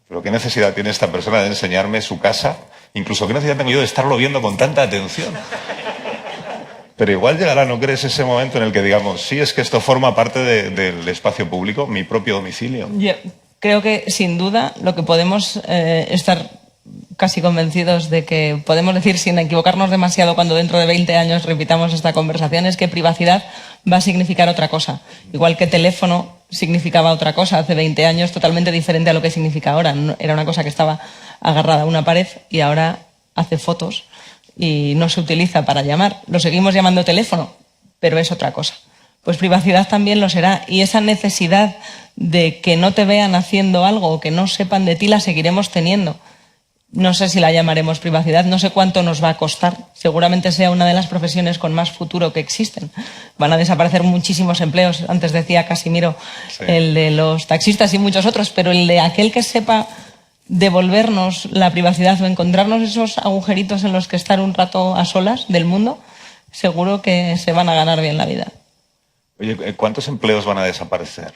¿pero qué necesidad tiene esta persona de enseñarme su casa? Incluso, ¿qué necesidad tengo yo de estarlo viendo con tanta atención? Pero igual llegará, ¿no crees, ese momento en el que digamos, sí, es que esto forma parte del espacio público, mi propio domicilio? Yo creo que, sin duda, lo que podemos estar casi convencidos de que podemos decir sin equivocarnos demasiado cuando dentro de 20 años repitamos esta conversación es que privacidad va a significar otra cosa. Igual que teléfono significaba otra cosa hace 20 años, totalmente diferente a lo que significa ahora. Era una cosa que estaba agarrada a una pared y ahora hace fotos y no se utiliza para llamar. Lo seguimos llamando teléfono, pero es otra cosa. Pues privacidad también lo será, y esa necesidad de que no te vean haciendo algo o que no sepan de ti la seguiremos teniendo. No sé si la llamaremos privacidad, no sé cuánto nos va a costar. Seguramente sea una de las profesiones con más futuro que existen. Van a desaparecer muchísimos empleos. Antes decía Casimiro, sí, el de los taxistas y muchos otros, pero el de aquel que sepa devolvernos la privacidad o encontrarnos esos agujeritos en los que estar un rato a solas del mundo, seguro que se van a ganar bien la vida. Oye, ¿cuántos empleos van a desaparecer?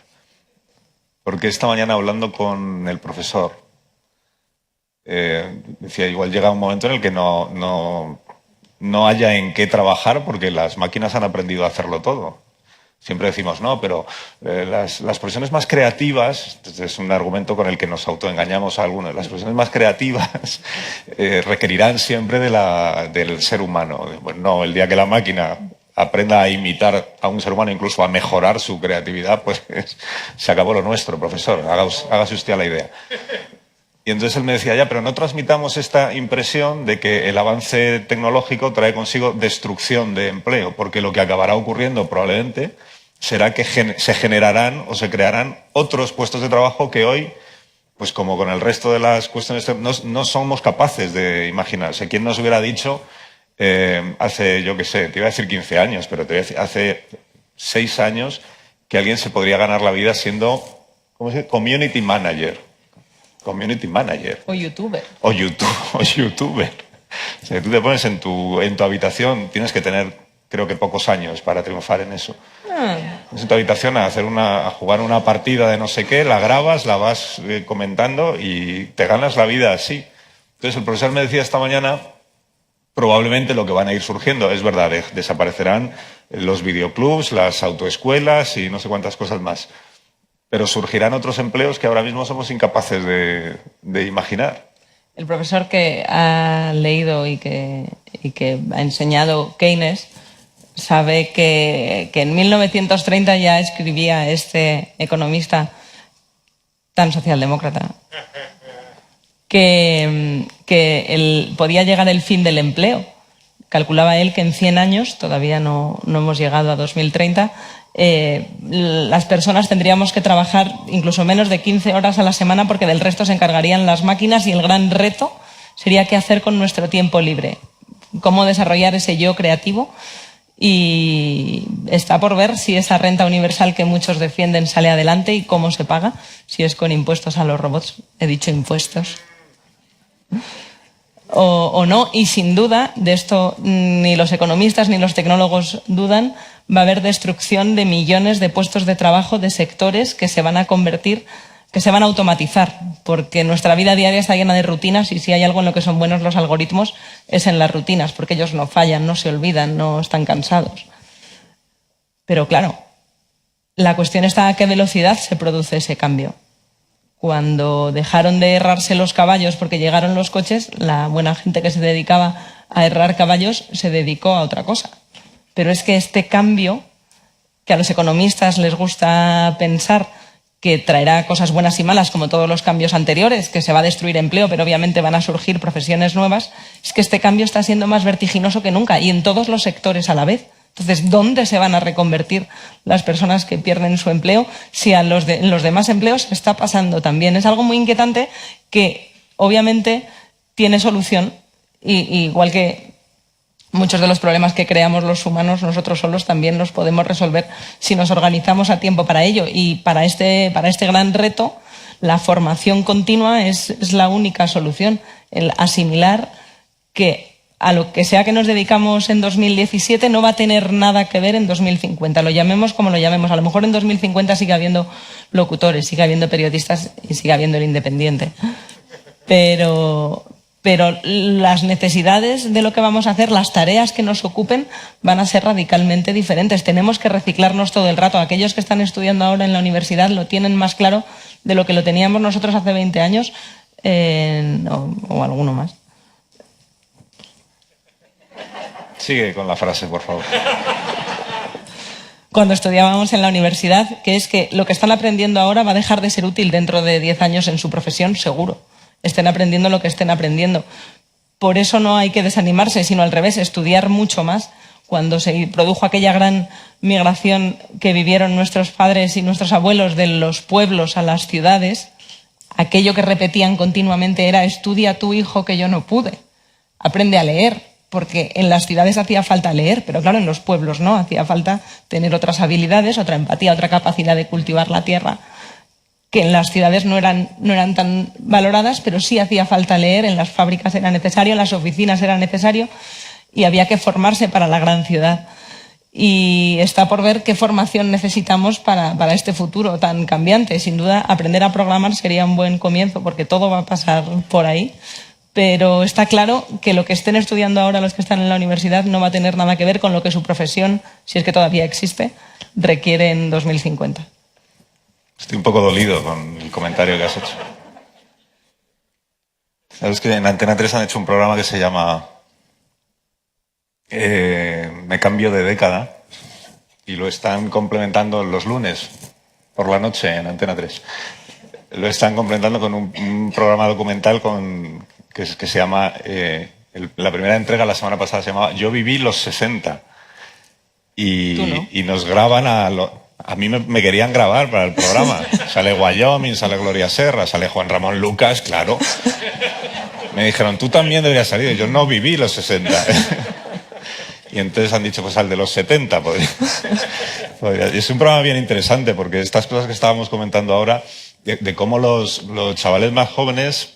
Porque esta mañana hablando con el profesor, decía, igual llega un momento en el que no haya en qué trabajar porque las máquinas han aprendido a hacerlo todo. Siempre decimos, no, pero las profesiones más creativas, este es un argumento con el que nos autoengañamos a algunos, las profesiones más creativas requerirán siempre del ser humano. Bueno, no, el día que la máquina aprenda a imitar a un ser humano, incluso a mejorar su creatividad, pues se acabó lo nuestro, profesor, hágase usted a la idea. Y entonces él me decía, ya, pero no transmitamos esta impresión de que el avance tecnológico trae consigo destrucción de empleo, porque lo que acabará ocurriendo probablemente será que se generarán o se crearán otros puestos de trabajo que hoy, pues como con el resto de las cuestiones, no somos capaces de imaginarse. ¿Quién nos hubiera dicho hace, yo qué sé, te iba a decir 15 años, pero te voy a decir, hace 6 años que alguien se podría ganar la vida siendo, ¿cómo se dice? Community manager. Community manager. O youtuber. O youtuber. O sea, tú te pones en tu habitación, tienes que tener, creo que pocos años para triunfar en eso. En tu habitación a jugar una partida de no sé qué, la grabas, la vas comentando y te ganas la vida así. Entonces el profesor me decía esta mañana, probablemente lo que van a ir surgiendo, es verdad, desaparecerán los videoclubs, las autoescuelas y no sé cuántas cosas más. Pero surgirán otros empleos que ahora mismo somos incapaces de imaginar. El profesor que ha leído y que ha enseñado Keynes sabe que en 1930 ya escribía este economista tan socialdemócrata que podía llegar el fin del empleo calculaba él que en 100 años, todavía no hemos llegado a 2030, las personas tendríamos que trabajar incluso menos de 15 horas a la semana porque del resto se encargarían las máquinas, y el gran reto sería qué hacer con nuestro tiempo libre, cómo desarrollar ese yo creativo. Y está por ver si esa renta universal que muchos defienden sale adelante y cómo se paga, si es con impuestos a los robots. He dicho impuestos. O no, y sin duda, de esto ni los economistas ni los tecnólogos dudan, va a haber destrucción de millones de puestos de trabajo de sectores que se van a convertir, que se van a automatizar, porque nuestra vida diaria está llena de rutinas, y si hay algo en lo que son buenos los algoritmos es en las rutinas, porque ellos no fallan, no se olvidan, no están cansados. Pero claro, la cuestión está a qué velocidad se produce ese cambio. Cuando dejaron de errarse los caballos porque llegaron los coches, la buena gente que se dedicaba a errar caballos se dedicó a otra cosa. Pero es que este cambio, que a los economistas les gusta pensar que traerá cosas buenas y malas, como todos los cambios anteriores, que se va a destruir empleo, pero obviamente van a surgir profesiones nuevas, es que este cambio está siendo más vertiginoso que nunca, y en todos los sectores a la vez. Entonces, ¿dónde se van a reconvertir las personas que pierden su empleo si en los demás empleos está pasando también? Es algo muy inquietante que obviamente tiene solución, y igual que muchos de los problemas que creamos los humanos, nosotros solos también los podemos resolver si nos organizamos a tiempo para ello. Y para este gran reto, la formación continua es la única solución, el asimilar que a lo que sea que nos dedicamos en 2017 no va a tener nada que ver en 2050. Lo llamemos como lo llamemos. A lo mejor en 2050 sigue habiendo locutores, sigue habiendo periodistas y sigue habiendo el independiente. Pero las necesidades de lo que vamos a hacer, las tareas que nos ocupen, van a ser radicalmente diferentes. Tenemos que reciclarnos todo el rato. Aquellos que están estudiando ahora en la universidad lo tienen más claro de lo que lo teníamos nosotros hace 20 años o alguno más. Sigue con la frase, por favor. Cuando estudiábamos en la universidad, que es que lo que están aprendiendo ahora va a dejar de ser útil dentro de 10 años en su profesión, seguro. Estén aprendiendo lo que estén aprendiendo. Por eso no hay que desanimarse, sino al revés, estudiar mucho más. Cuando se produjo aquella gran migración que vivieron nuestros padres y nuestros abuelos de los pueblos a las ciudades, aquello que repetían continuamente era: estudia tu hijo que yo no pude, aprende a leer. Porque en las ciudades hacía falta leer, pero claro, en los pueblos no, hacía falta tener otras habilidades, otra empatía, otra capacidad de cultivar la tierra, que en las ciudades no eran tan valoradas, pero sí hacía falta leer, en las fábricas era necesario, en las oficinas era necesario, y había que formarse para la gran ciudad. Y está por ver qué formación necesitamos para este futuro tan cambiante. Sin duda, aprender a programar sería un buen comienzo, porque todo va a pasar por ahí. Pero está claro que lo que estén estudiando ahora los que están en la universidad no va a tener nada que ver con lo que su profesión, si es que todavía existe, requiere en 2050. Estoy un poco dolido con el comentario que has hecho. Sabes que en Antena 3 han hecho un programa que se llama Me cambio de década, y lo están complementando los lunes por la noche en Antena 3. Lo están complementando con un programa documental que se llama, la primera entrega la semana pasada se llamaba Yo viví los 60. Y nos graban a mí me querían grabar para el programa. Sale Wyoming, sale Gloria Serra, sale Juan Ramón Lucas, claro. Me dijeron, tú también deberías salir. Yo no viví los 60. Y entonces han dicho, pues al de los 70 podría. Y es un programa bien interesante, porque estas cosas que estábamos comentando ahora, de cómo los chavales más jóvenes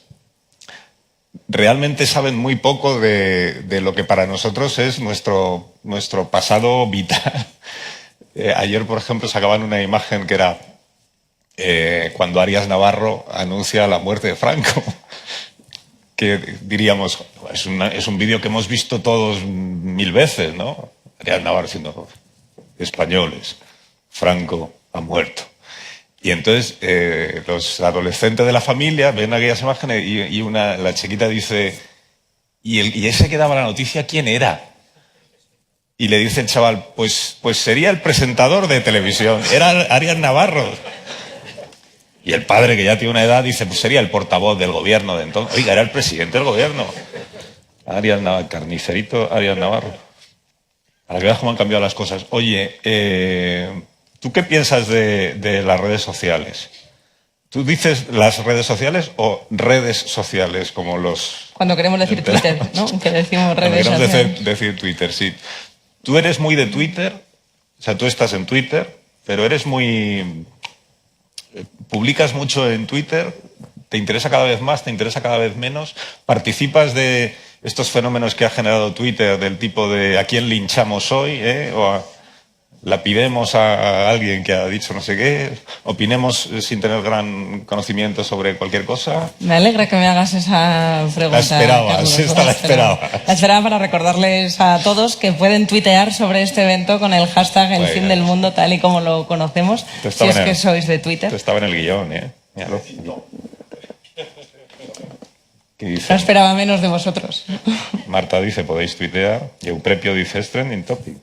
realmente saben muy poco de lo que para nosotros es nuestro pasado vital. Ayer, por ejemplo, sacaban una imagen que era cuando Arias Navarro anuncia la muerte de Franco. Que diríamos, es un vídeo que hemos visto todos 1000 veces, ¿no? Arias Navarro diciendo, españoles, Franco ha muerto. Y entonces los adolescentes de la familia ven aquellas imágenes y la chiquita dice, ¿y ese que daba la noticia quién era? Y le dice el chaval, pues sería el presentador de televisión, era Arias Navarro. Y el padre, que ya tiene una edad, dice, pues sería el portavoz del gobierno de entonces. Oiga, era el presidente del gobierno. Carnicerito Arias Navarro. Para que veas cómo han cambiado las cosas. Oye, ¿tú qué piensas de las redes sociales? ¿Tú dices las redes sociales o redes sociales como los... Cuando queremos decir Twitter, ¿no? Que decimos redes Cuando sociales. queremos decir Twitter, sí. ¿Tú eres muy de Twitter? O sea, tú estás en Twitter, pero eres muy... ¿Publicas mucho en Twitter? ¿Te interesa cada vez más? ¿Te interesa cada vez menos? ¿Participas de estos fenómenos que ha generado Twitter del tipo de ¿a quién linchamos hoy? ¿Lapidemos a alguien que ha dicho no sé qué? ¿Opinemos sin tener gran conocimiento sobre cualquier cosa? Me alegra que me hagas esa pregunta. La esperabas, Carlos, esta la esperabas. La esperaba para recordarles a todos que pueden tuitear sobre este evento con el hashtag El Bueno. Fin del Mundo, tal y como lo conocemos, Esto si estaba es en que el- sois de Twitter. Esto estaba en el guión, ¿eh? Míralo. ¿Qué dice? No esperaba menos de vosotros. Marta dice, podéis tuitear. Y Euprepio dice, es trending topic.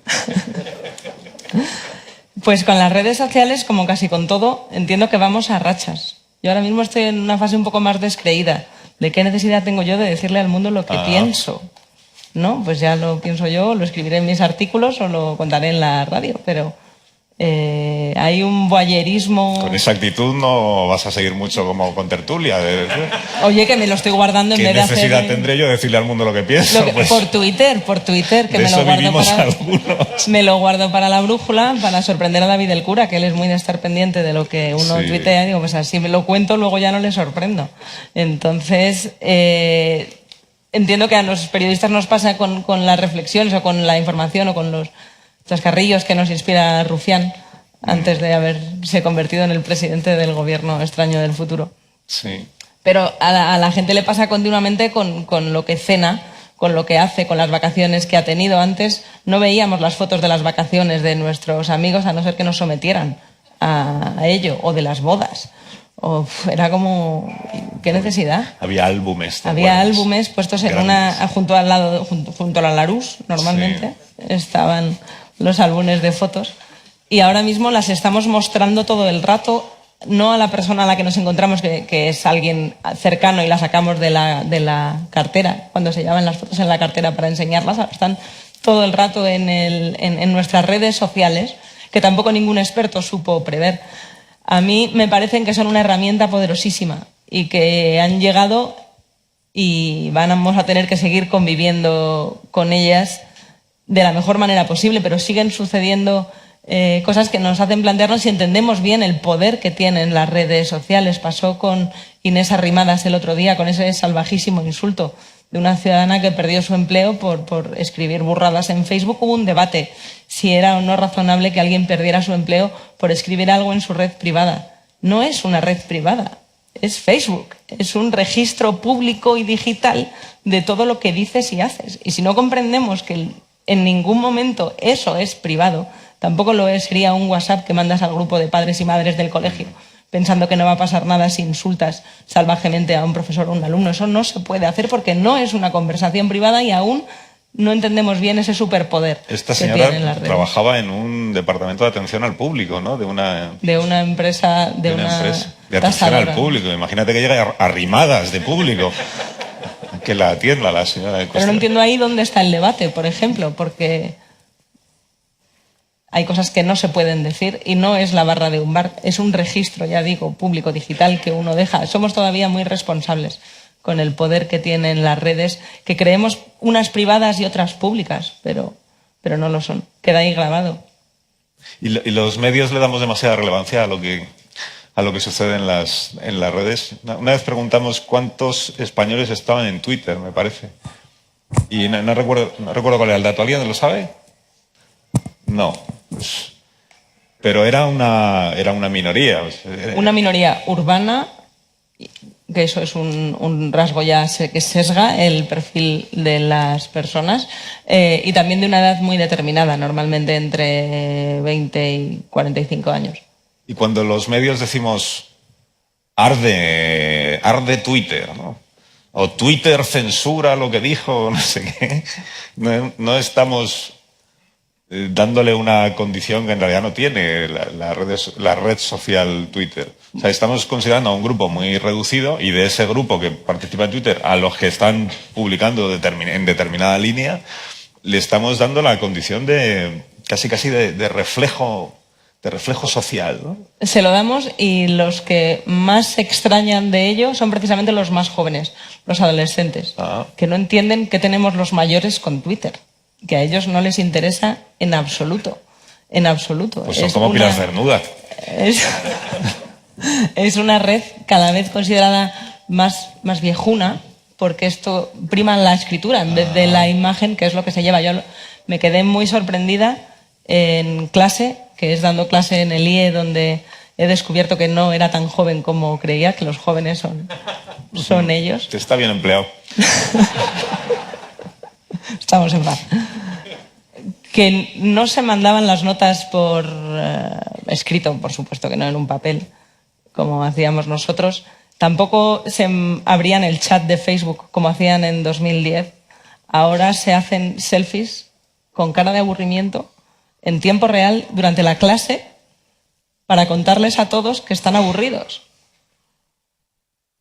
Pues con las redes sociales, como casi con todo, entiendo que vamos a rachas. Yo ahora mismo estoy en una fase un poco más descreída. ¿De qué necesidad tengo yo de decirle al mundo lo que pienso? ¿No? Pues ya lo pienso yo, lo escribiré en mis artículos o lo contaré en la radio, pero hay un voyerismo... Con esa actitud no vas a seguir mucho como con tertulia. Oye, que me lo estoy guardando en ¿Qué vez de hacer... necesidad tendré yo de decirle al mundo lo que pienso? Lo que- Pues, por Twitter, que de me lo eso guardo vivimos para... algunos. Me lo guardo para la brújula, para sorprender a David el cura, que él es muy de estar pendiente de lo que uno Sí. tuitea. Digo, pues así me lo cuento, luego ya no le sorprendo. Entonces, entiendo que a los periodistas nos pasa con las reflexiones o con la información o con los chascarrillos que nos inspira Rufián antes de haberse convertido en el presidente del gobierno extraño del futuro. Sí. Pero a la gente le pasa continuamente con lo que cena, con lo que hace, con las vacaciones que ha tenido. Antes no veíamos las fotos de las vacaciones de nuestros amigos a no ser que nos sometieran a ello, o de las bodas. Era como, ¿qué necesidad? Había álbumes. ¿te Había acuerdas? álbumes puestos en Grandes. junto al lado, junto a la Larús, normalmente. Estaban los álbumes de fotos. Y ahora mismo las estamos mostrando todo el rato, no a la persona a la que nos encontramos, que es alguien cercano y la sacamos de la cartera, cuando se llevaban las fotos en la cartera para enseñarlas, ahora están todo el rato en nuestras redes sociales, que tampoco ningún experto supo prever. A mí me parecen que son una herramienta poderosísima y que han llegado y vamos a tener que seguir conviviendo con ellas de la mejor manera posible, pero siguen sucediendo cosas que nos hacen plantearnos si entendemos bien el poder que tienen las redes sociales. Pasó con Inés Arrimadas el otro día, con ese salvajísimo insulto de una ciudadana que perdió su empleo por escribir burradas en Facebook. Hubo un debate si era o no razonable que alguien perdiera su empleo por escribir algo en su red privada. No es una red privada, es Facebook. Es un registro público y digital de todo lo que dices y haces. Y si no comprendemos que en ningún momento eso es privado, tampoco lo sería un WhatsApp que mandas al grupo de padres y madres del colegio, pensando que no va a pasar nada si insultas salvajemente a un profesor o un alumno. Eso no se puede hacer porque no es una conversación privada y aún no entendemos bien ese superpoder Esta que tienen las señora redes. trabajaba en un departamento de atención al público, ¿no? De una empresa, de atención al público. Imagínate que llega arrimadas de público. Que la atienda la señora de Pero no cuestión. entiendo ahí dónde está el debate, por ejemplo, porque hay cosas que no se pueden decir y no es la barra de un bar, es un registro, ya digo, público, digital que uno deja. Somos todavía muy responsables con el poder que tienen las redes, que creemos unas privadas y otras públicas, pero no lo son. Queda ahí grabado. Y los medios le damos demasiada relevancia a lo que sucede en las redes. Una vez preguntamos cuántos españoles estaban en Twitter, me parece. Y no recuerdo cuál era el dato. ¿Alguien lo sabe? No. Pero era una minoría. Una minoría urbana, que eso es un rasgo ya que sesga el perfil de las personas, y también de una edad muy determinada, normalmente entre 20 y 45 años. Y cuando los medios decimos arde Twitter, ¿no? O Twitter censura lo que dijo, no sé qué, no estamos dándole una condición que en realidad no tiene la red social Twitter. O sea, estamos considerando a un grupo muy reducido y de ese grupo que participa en Twitter, a los que están publicando en determinada línea, le estamos dando la condición de casi de reflejo social, ¿no? Se lo damos, y los que más se extrañan de ello son precisamente los más jóvenes, los adolescentes, que no entienden qué tenemos los mayores con Twitter, que a ellos no les interesa en absoluto, en absoluto. Pues son como Pilar Cernuda. Es una red cada vez considerada más viejuna, porque esto prima la escritura en vez de la imagen, que es lo que se lleva. Yo me quedé muy sorprendida en clase, que es dando clase en el IE, donde he descubierto que no era tan joven como creía, que los jóvenes son ellos. Te está bien empleado. Estamos en paz. Que no se mandaban las notas por escrito, por supuesto que no en un papel, como hacíamos nosotros. Tampoco se abrían el chat de Facebook como hacían en 2010. Ahora se hacen selfies con cara de aburrimiento en tiempo real durante la clase para contarles a todos que están aburridos.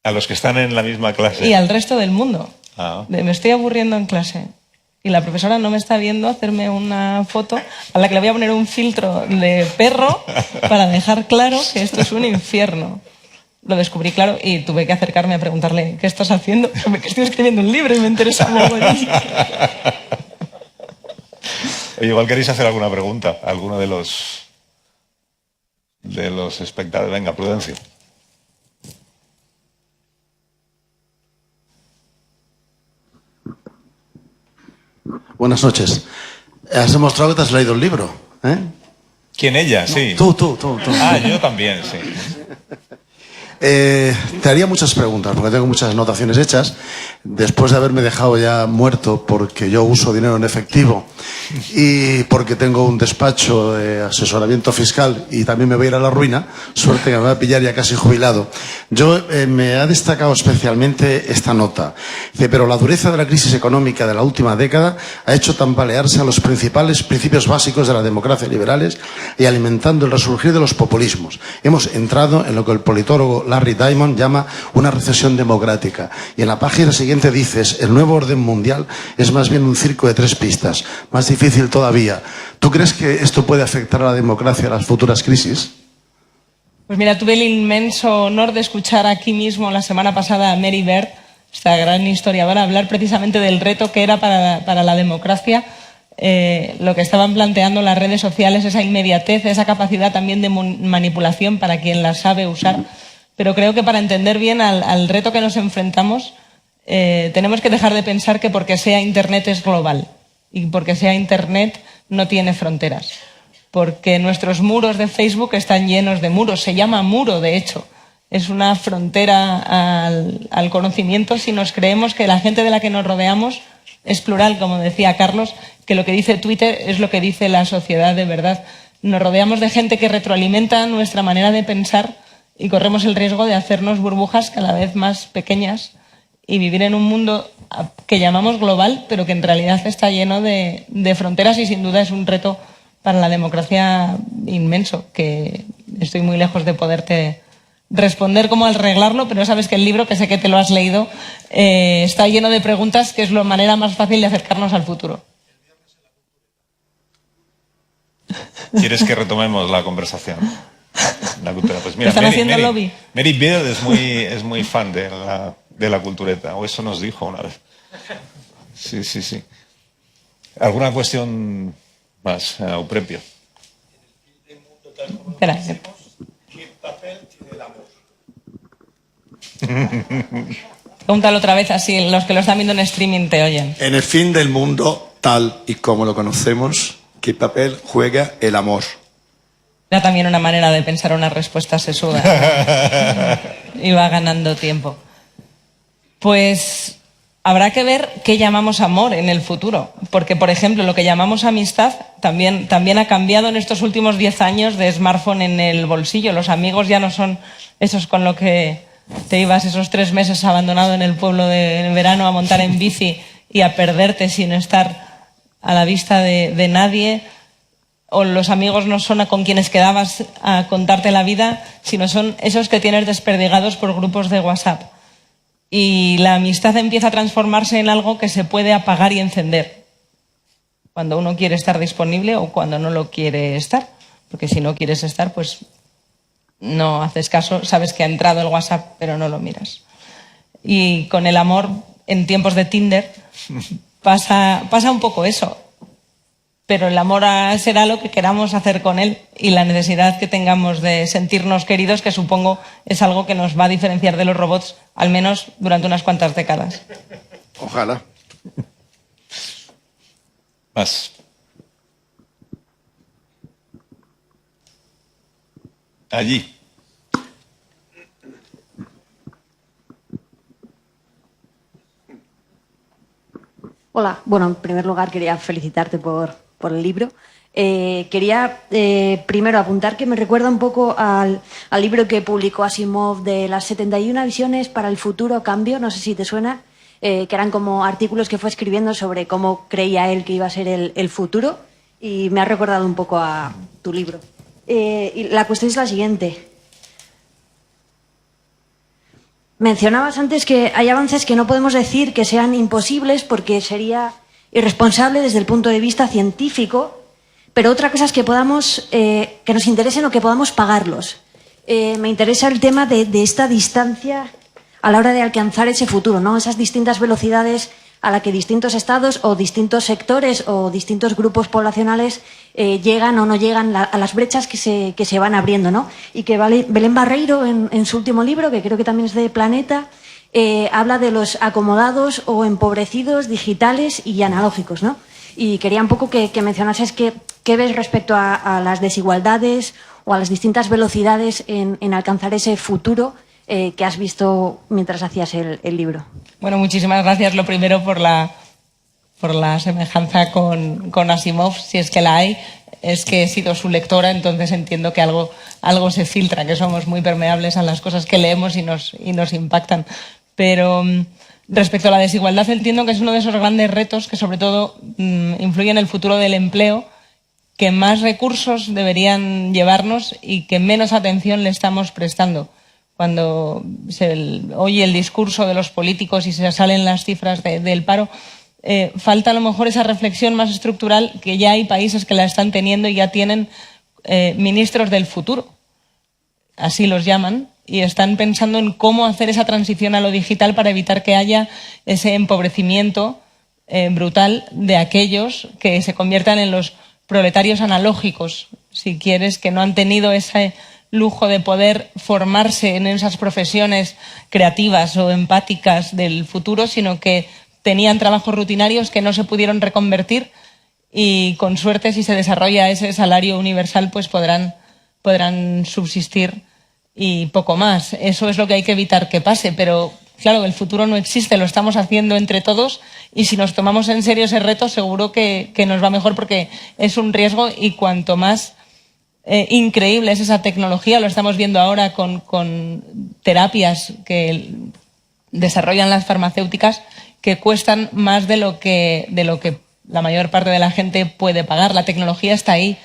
A los que están en la misma clase. Y al resto del mundo. Me estoy aburriendo en clase. Y la profesora no me está viendo hacerme una foto a la que le voy a poner un filtro de perro para dejar claro que esto es un infierno. Lo descubrí claro y tuve que acercarme a preguntarle: ¿qué estás haciendo? Que estoy escribiendo un libro y me interesa mogollón. Oye, igual queréis hacer alguna pregunta a alguno de los espectadores. Venga, Prudencio. Buenas noches. Has demostrado que te has leído el libro, ¿eh? ¿Quién, ella? Sí. Tú. Ah, yo también, sí. Te haría muchas preguntas, porque tengo muchas anotaciones hechas, después de haberme dejado ya muerto porque yo uso dinero en efectivo y porque tengo un despacho de asesoramiento fiscal y también me voy a ir a la ruina, suerte que me va a pillar ya casi jubilado. Me ha destacado especialmente esta nota. Dice: pero la dureza de la crisis económica de la última década ha hecho tambalearse a los principales principios básicos de la democracia liberales y alimentando el resurgir de los populismos. Hemos entrado en lo que el politólogo Larry Diamond llama una recesión democrática. Y en la página siguiente dices: el nuevo orden mundial es más bien un circo de tres pistas. Más difícil todavía. ¿Tú crees que esto puede afectar a la democracia a las futuras crisis? Pues mira, tuve el inmenso honor de escuchar aquí mismo la semana pasada a Mary Beard, esta gran historiadora, hablar precisamente del reto que era para la democracia lo que estaban planteando las redes sociales, esa inmediatez, esa capacidad también de manipulación para quien la sabe usar. Pero creo que para entender bien al reto que nos enfrentamos, tenemos que dejar de pensar que porque sea Internet es global y porque sea Internet no tiene fronteras. Porque nuestros muros de Facebook están llenos de muros. Se llama muro, de hecho. Es una frontera al conocimiento si nos creemos que la gente de la que nos rodeamos es plural, como decía Carlos, que lo que dice Twitter es lo que dice la sociedad de verdad. Nos rodeamos de gente que retroalimenta nuestra manera de pensar y corremos el riesgo de hacernos burbujas cada vez más pequeñas y vivir en un mundo que llamamos global, pero que en realidad está lleno de fronteras, y sin duda es un reto para la democracia inmenso, que estoy muy lejos de poderte responder cómo arreglarlo, pero sabes que el libro, que sé que te lo has leído, está lleno de preguntas, que es la manera más fácil de acercarnos al futuro. ¿Quieres que retomemos la conversación? La cultura. Pues mira, ¿Están haciendo lobby? Mary Beard es muy fan de la cultureta, o eso nos dijo una vez. Sí. ¿Alguna cuestión más, Euprepio? Espera. ¿Qué papel tiene el amor? Pregúntalo otra vez, así los que lo están viendo en streaming te oyen. En el fin del mundo, tal y como lo conocemos, ¿qué papel juega el amor? Era también una manera de pensar una respuesta sesuda. Iba ganando tiempo. Pues habrá que ver qué llamamos amor en el futuro. Porque, por ejemplo, lo que llamamos amistad también ha cambiado en estos últimos 10 años de smartphone en el bolsillo. Los amigos ya no son esos con los que te ibas esos 3 meses abandonado en el pueblo en verano a montar en bici y a perderte sin estar a la vista de nadie. o los amigos no son con quienes quedabas a contarte la vida, sino son esos que tienes desperdigados por grupos de WhatsApp. Y la amistad empieza a transformarse en algo que se puede apagar y encender cuando uno quiere estar disponible o cuando no lo quiere estar. Porque si no quieres estar, pues no haces caso, sabes que ha entrado el WhatsApp, pero no lo miras. Y con el amor, en tiempos de Tinder, pasa un poco eso. Pero el amor será lo que queramos hacer con él y la necesidad que tengamos de sentirnos queridos, que supongo es algo que nos va a diferenciar de los robots, al menos durante unas cuantas décadas. Ojalá. Más. Allí. Hola, bueno, en primer lugar quería felicitarte por el libro. Quería primero apuntar que me recuerda un poco al libro que publicó Asimov de las 71 visiones para el futuro cambio, no sé si te suena, que eran como artículos que fue escribiendo sobre cómo creía él que iba a ser el futuro, y me ha recordado un poco a tu libro. Y la cuestión es la siguiente. Mencionabas antes que hay avances que no podemos decir que sean imposibles porque sería irresponsable desde el punto de vista científico, pero otra cosa es que podamos, que nos interesen o que podamos pagarlos. Me interesa el tema de esta distancia a la hora de alcanzar ese futuro, ¿no? Esas distintas velocidades a la que distintos estados o distintos sectores o distintos grupos poblacionales llegan o no llegan a las brechas que se van abriendo, ¿no? Y que Belén Barreiro, en su último libro, que creo que también es de Planeta, habla de los acomodados o empobrecidos digitales y analógicos, ¿no? Y quería un poco que mencionases qué ves respecto a las desigualdades o a las distintas velocidades en alcanzar ese futuro que has visto mientras hacías el libro. Bueno, muchísimas gracias. Lo primero por la semejanza con Asimov, si es que la hay. Es que he sido su lectora, entonces entiendo que algo se filtra, que somos muy permeables a las cosas que leemos y nos impactan. Pero respecto a la desigualdad, entiendo que es uno de esos grandes retos que sobre todo influye en el futuro del empleo, que más recursos deberían llevarnos y que menos atención le estamos prestando. Cuando se oye el discurso de los políticos y se salen las cifras del paro, falta a lo mejor esa reflexión más estructural, que ya hay países que la están teniendo y ya tienen ministros del futuro, así los llaman, y están pensando en cómo hacer esa transición a lo digital para evitar que haya ese empobrecimiento brutal de aquellos que se conviertan en los proletarios analógicos, si quieres, que no han tenido ese lujo de poder formarse en esas profesiones creativas o empáticas del futuro, sino que tenían trabajos rutinarios que no se pudieron reconvertir y con suerte, si se desarrolla ese salario universal, pues podrán subsistir y poco más. Eso es lo que hay que evitar que pase, pero claro, el futuro no existe, lo estamos haciendo entre todos y si nos tomamos en serio ese reto seguro que nos va mejor, porque es un riesgo y cuanto más increíble es esa tecnología, lo estamos viendo ahora con terapias que desarrollan las farmacéuticas, que cuestan más de lo que la mayor parte de la gente puede pagar. La tecnología está ahí,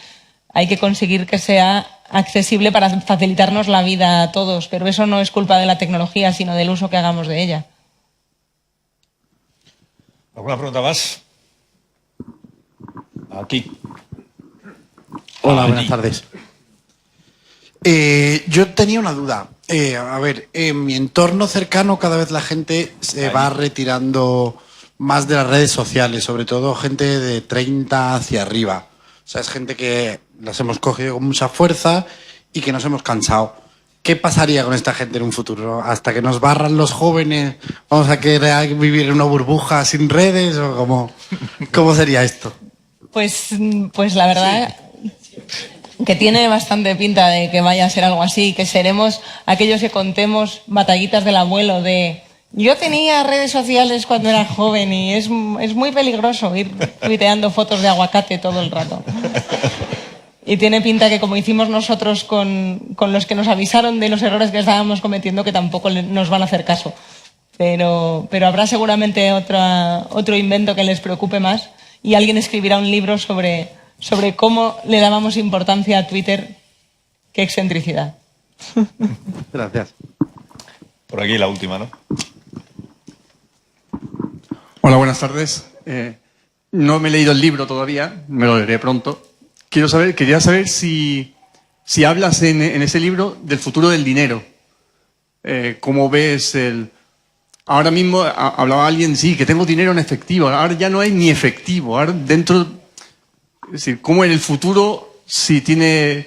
hay que conseguir que sea accesible para facilitarnos la vida a todos, pero eso no es culpa de la tecnología, sino del uso que hagamos de ella. ¿Alguna pregunta más? Aquí. Hola, buenas tardes. Yo tenía una duda. A ver, en mi entorno cercano cada vez la gente se va retirando más de las redes sociales, sobre todo gente de 30 hacia arriba. O sea, es gente que las hemos cogido con mucha fuerza y que nos hemos cansado. ¿Qué pasaría con esta gente en un futuro? ¿Hasta que nos barran los jóvenes vamos a querer vivir en una burbuja sin redes? ¿O cómo sería esto? Pues la verdad... que tiene bastante pinta de que vaya a ser algo así, que seremos aquellos que contemos batallitas del abuelo de yo tenía redes sociales cuando era joven y es muy peligroso ir tuiteando fotos de aguacate todo el rato. Y tiene pinta que como hicimos nosotros con los que nos avisaron de los errores que estábamos cometiendo, que tampoco nos van a hacer caso. Pero habrá seguramente otro invento que les preocupe más y alguien escribirá un libro sobre sobre cómo le dábamos importancia a Twitter. Qué excentricidad. Gracias. Por aquí la última, ¿no? Hola, buenas tardes. No me he leído el libro todavía, me lo leeré pronto. Quería saber si hablas en ese libro del futuro del dinero. ¿Cómo ves el...? Ahora mismo hablaba alguien, sí, que tengo dinero en efectivo. Ahora ya no hay ni efectivo. Ahora dentro... Es decir, ¿cómo en el futuro seguirá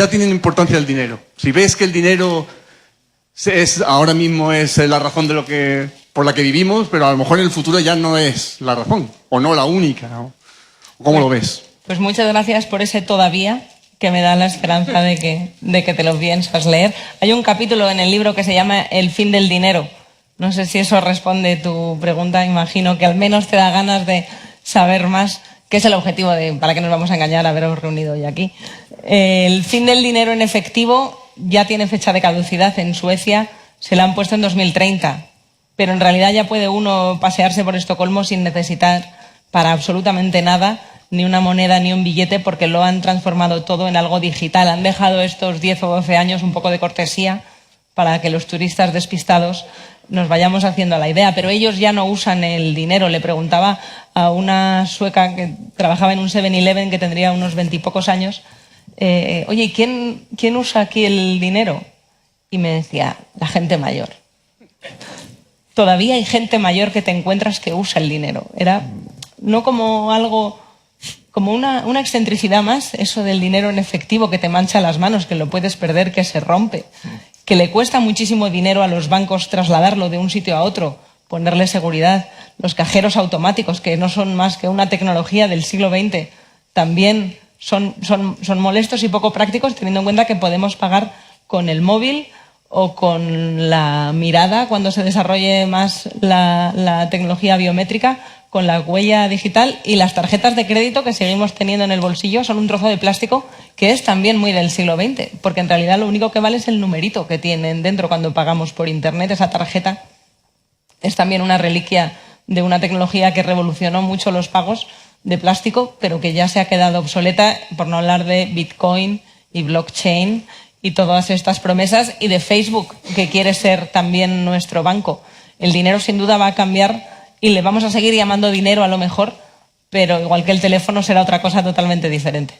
teniendo importancia el dinero? Si ves que el dinero ahora mismo es la razón por la que vivimos, pero a lo mejor en el futuro ya no es la razón, o no la única, ¿no? ¿Cómo lo ves? Pues muchas gracias por ese todavía, que me da la esperanza de que te lo piensas leer. Hay un capítulo en el libro que se llama El fin del dinero. No sé si eso responde tu pregunta, imagino que al menos te da ganas de saber más, que es el objetivo para qué nos vamos a engañar haberos reunido hoy aquí. El fin del dinero en efectivo ya tiene fecha de caducidad. En Suecia se la han puesto en 2030, pero en realidad ya puede uno pasearse por Estocolmo sin necesitar para absolutamente nada ni una moneda ni un billete, porque lo han transformado todo en algo digital. Han dejado estos 10 o 12 años un poco de cortesía para que los turistas despistados nos vayamos haciendo la idea, pero ellos ya no usan el dinero. Le preguntaba a una sueca que trabajaba en un 7-Eleven, que tendría unos 20 y pocos años, oye, ¿quién usa aquí el dinero? Y me decía, la gente mayor. Todavía hay gente mayor que te encuentras que usa el dinero. Era no como algo, como una excentricidad más, eso del dinero en efectivo que te mancha las manos, que lo puedes perder, que se rompe, que le cuesta muchísimo dinero a los bancos trasladarlo de un sitio a otro, ponerle seguridad. Los cajeros automáticos, que no son más que una tecnología del siglo XX, también son molestos y poco prácticos, teniendo en cuenta que podemos pagar con el móvil o con la mirada, cuando se desarrolle más la tecnología biométrica, con la huella digital, y las tarjetas de crédito que seguimos teniendo en el bolsillo son un trozo de plástico que es también muy del siglo XX, porque en realidad lo único que vale es el numerito que tienen dentro cuando pagamos por internet. Esa tarjeta es también una reliquia de una tecnología que revolucionó mucho los pagos de plástico, pero que ya se ha quedado obsoleta, por no hablar de Bitcoin y blockchain y todas estas promesas, y de Facebook, que quiere ser también nuestro banco. El dinero sin duda va a cambiar y le vamos a seguir llamando dinero a lo mejor, pero igual que el teléfono será otra cosa totalmente diferente.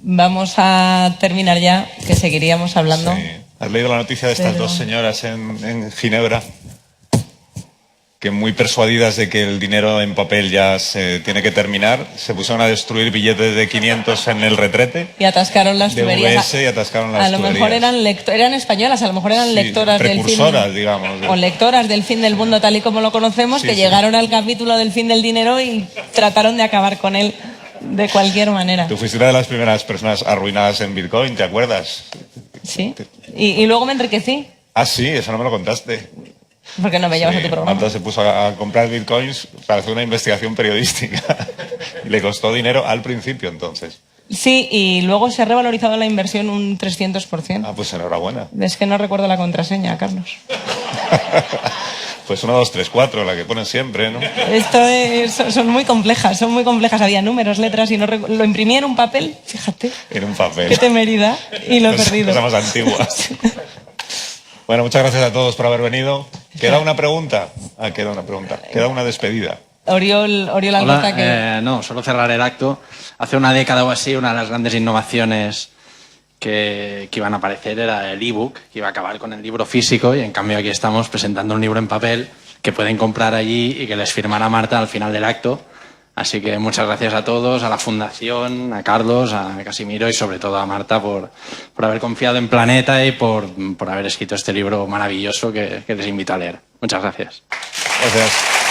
Vamos a terminar ya, que seguiríamos hablando. Sí. ¿Has leído la noticia de estas dos señoras en Ginebra? Que muy persuadidas de que el dinero en papel ya se tiene que terminar, se pusieron a destruir billetes de 500 en el Retrete. Y atascaron las tuberías. De UBS y atascaron las tuberías. A lo mejor eran españolas, a lo mejor eran lectoras del fin. Precursoras, digamos. O lectoras del fin del mundo tal y como lo conocemos, que llegaron al capítulo del fin del dinero y trataron de acabar con él de cualquier manera. Tú fuiste una de las primeras personas arruinadas en Bitcoin, ¿te acuerdas? Sí. Y luego me enriquecí. Ah, sí, eso no me lo contaste. Porque no me llevas a tu programa. Marta se puso a comprar bitcoins para hacer una investigación periodística. Y le costó dinero al principio, entonces. Sí, y luego se ha revalorizado la inversión un 300%. Ah, pues enhorabuena. Es que no recuerdo la contraseña, Carlos. Pues 1, 2, 3, 4, la que ponen siempre, ¿no? Son muy complejas, Había números, letras, y lo imprimí en un papel, fíjate. En un papel. Qué temeridad, y lo he perdido. Cosa más antigua. Bueno, muchas gracias a todos por haber venido. ¿Queda una pregunta? Queda una pregunta. Queda una despedida. Oriol Alberta, que... No, solo cerrar el acto. Hace una década o así, una de las grandes innovaciones que iban a aparecer era el ebook, que iba a acabar con el libro físico, y en cambio aquí estamos presentando un libro en papel que pueden comprar allí y que les firmará Marta al final del acto. Así que muchas gracias a todos, a la Fundación, a Carlos, a Casimiro y sobre todo a Marta por haber confiado en Planeta y por haber escrito este libro maravilloso que les invito a leer. Muchas gracias. Gracias.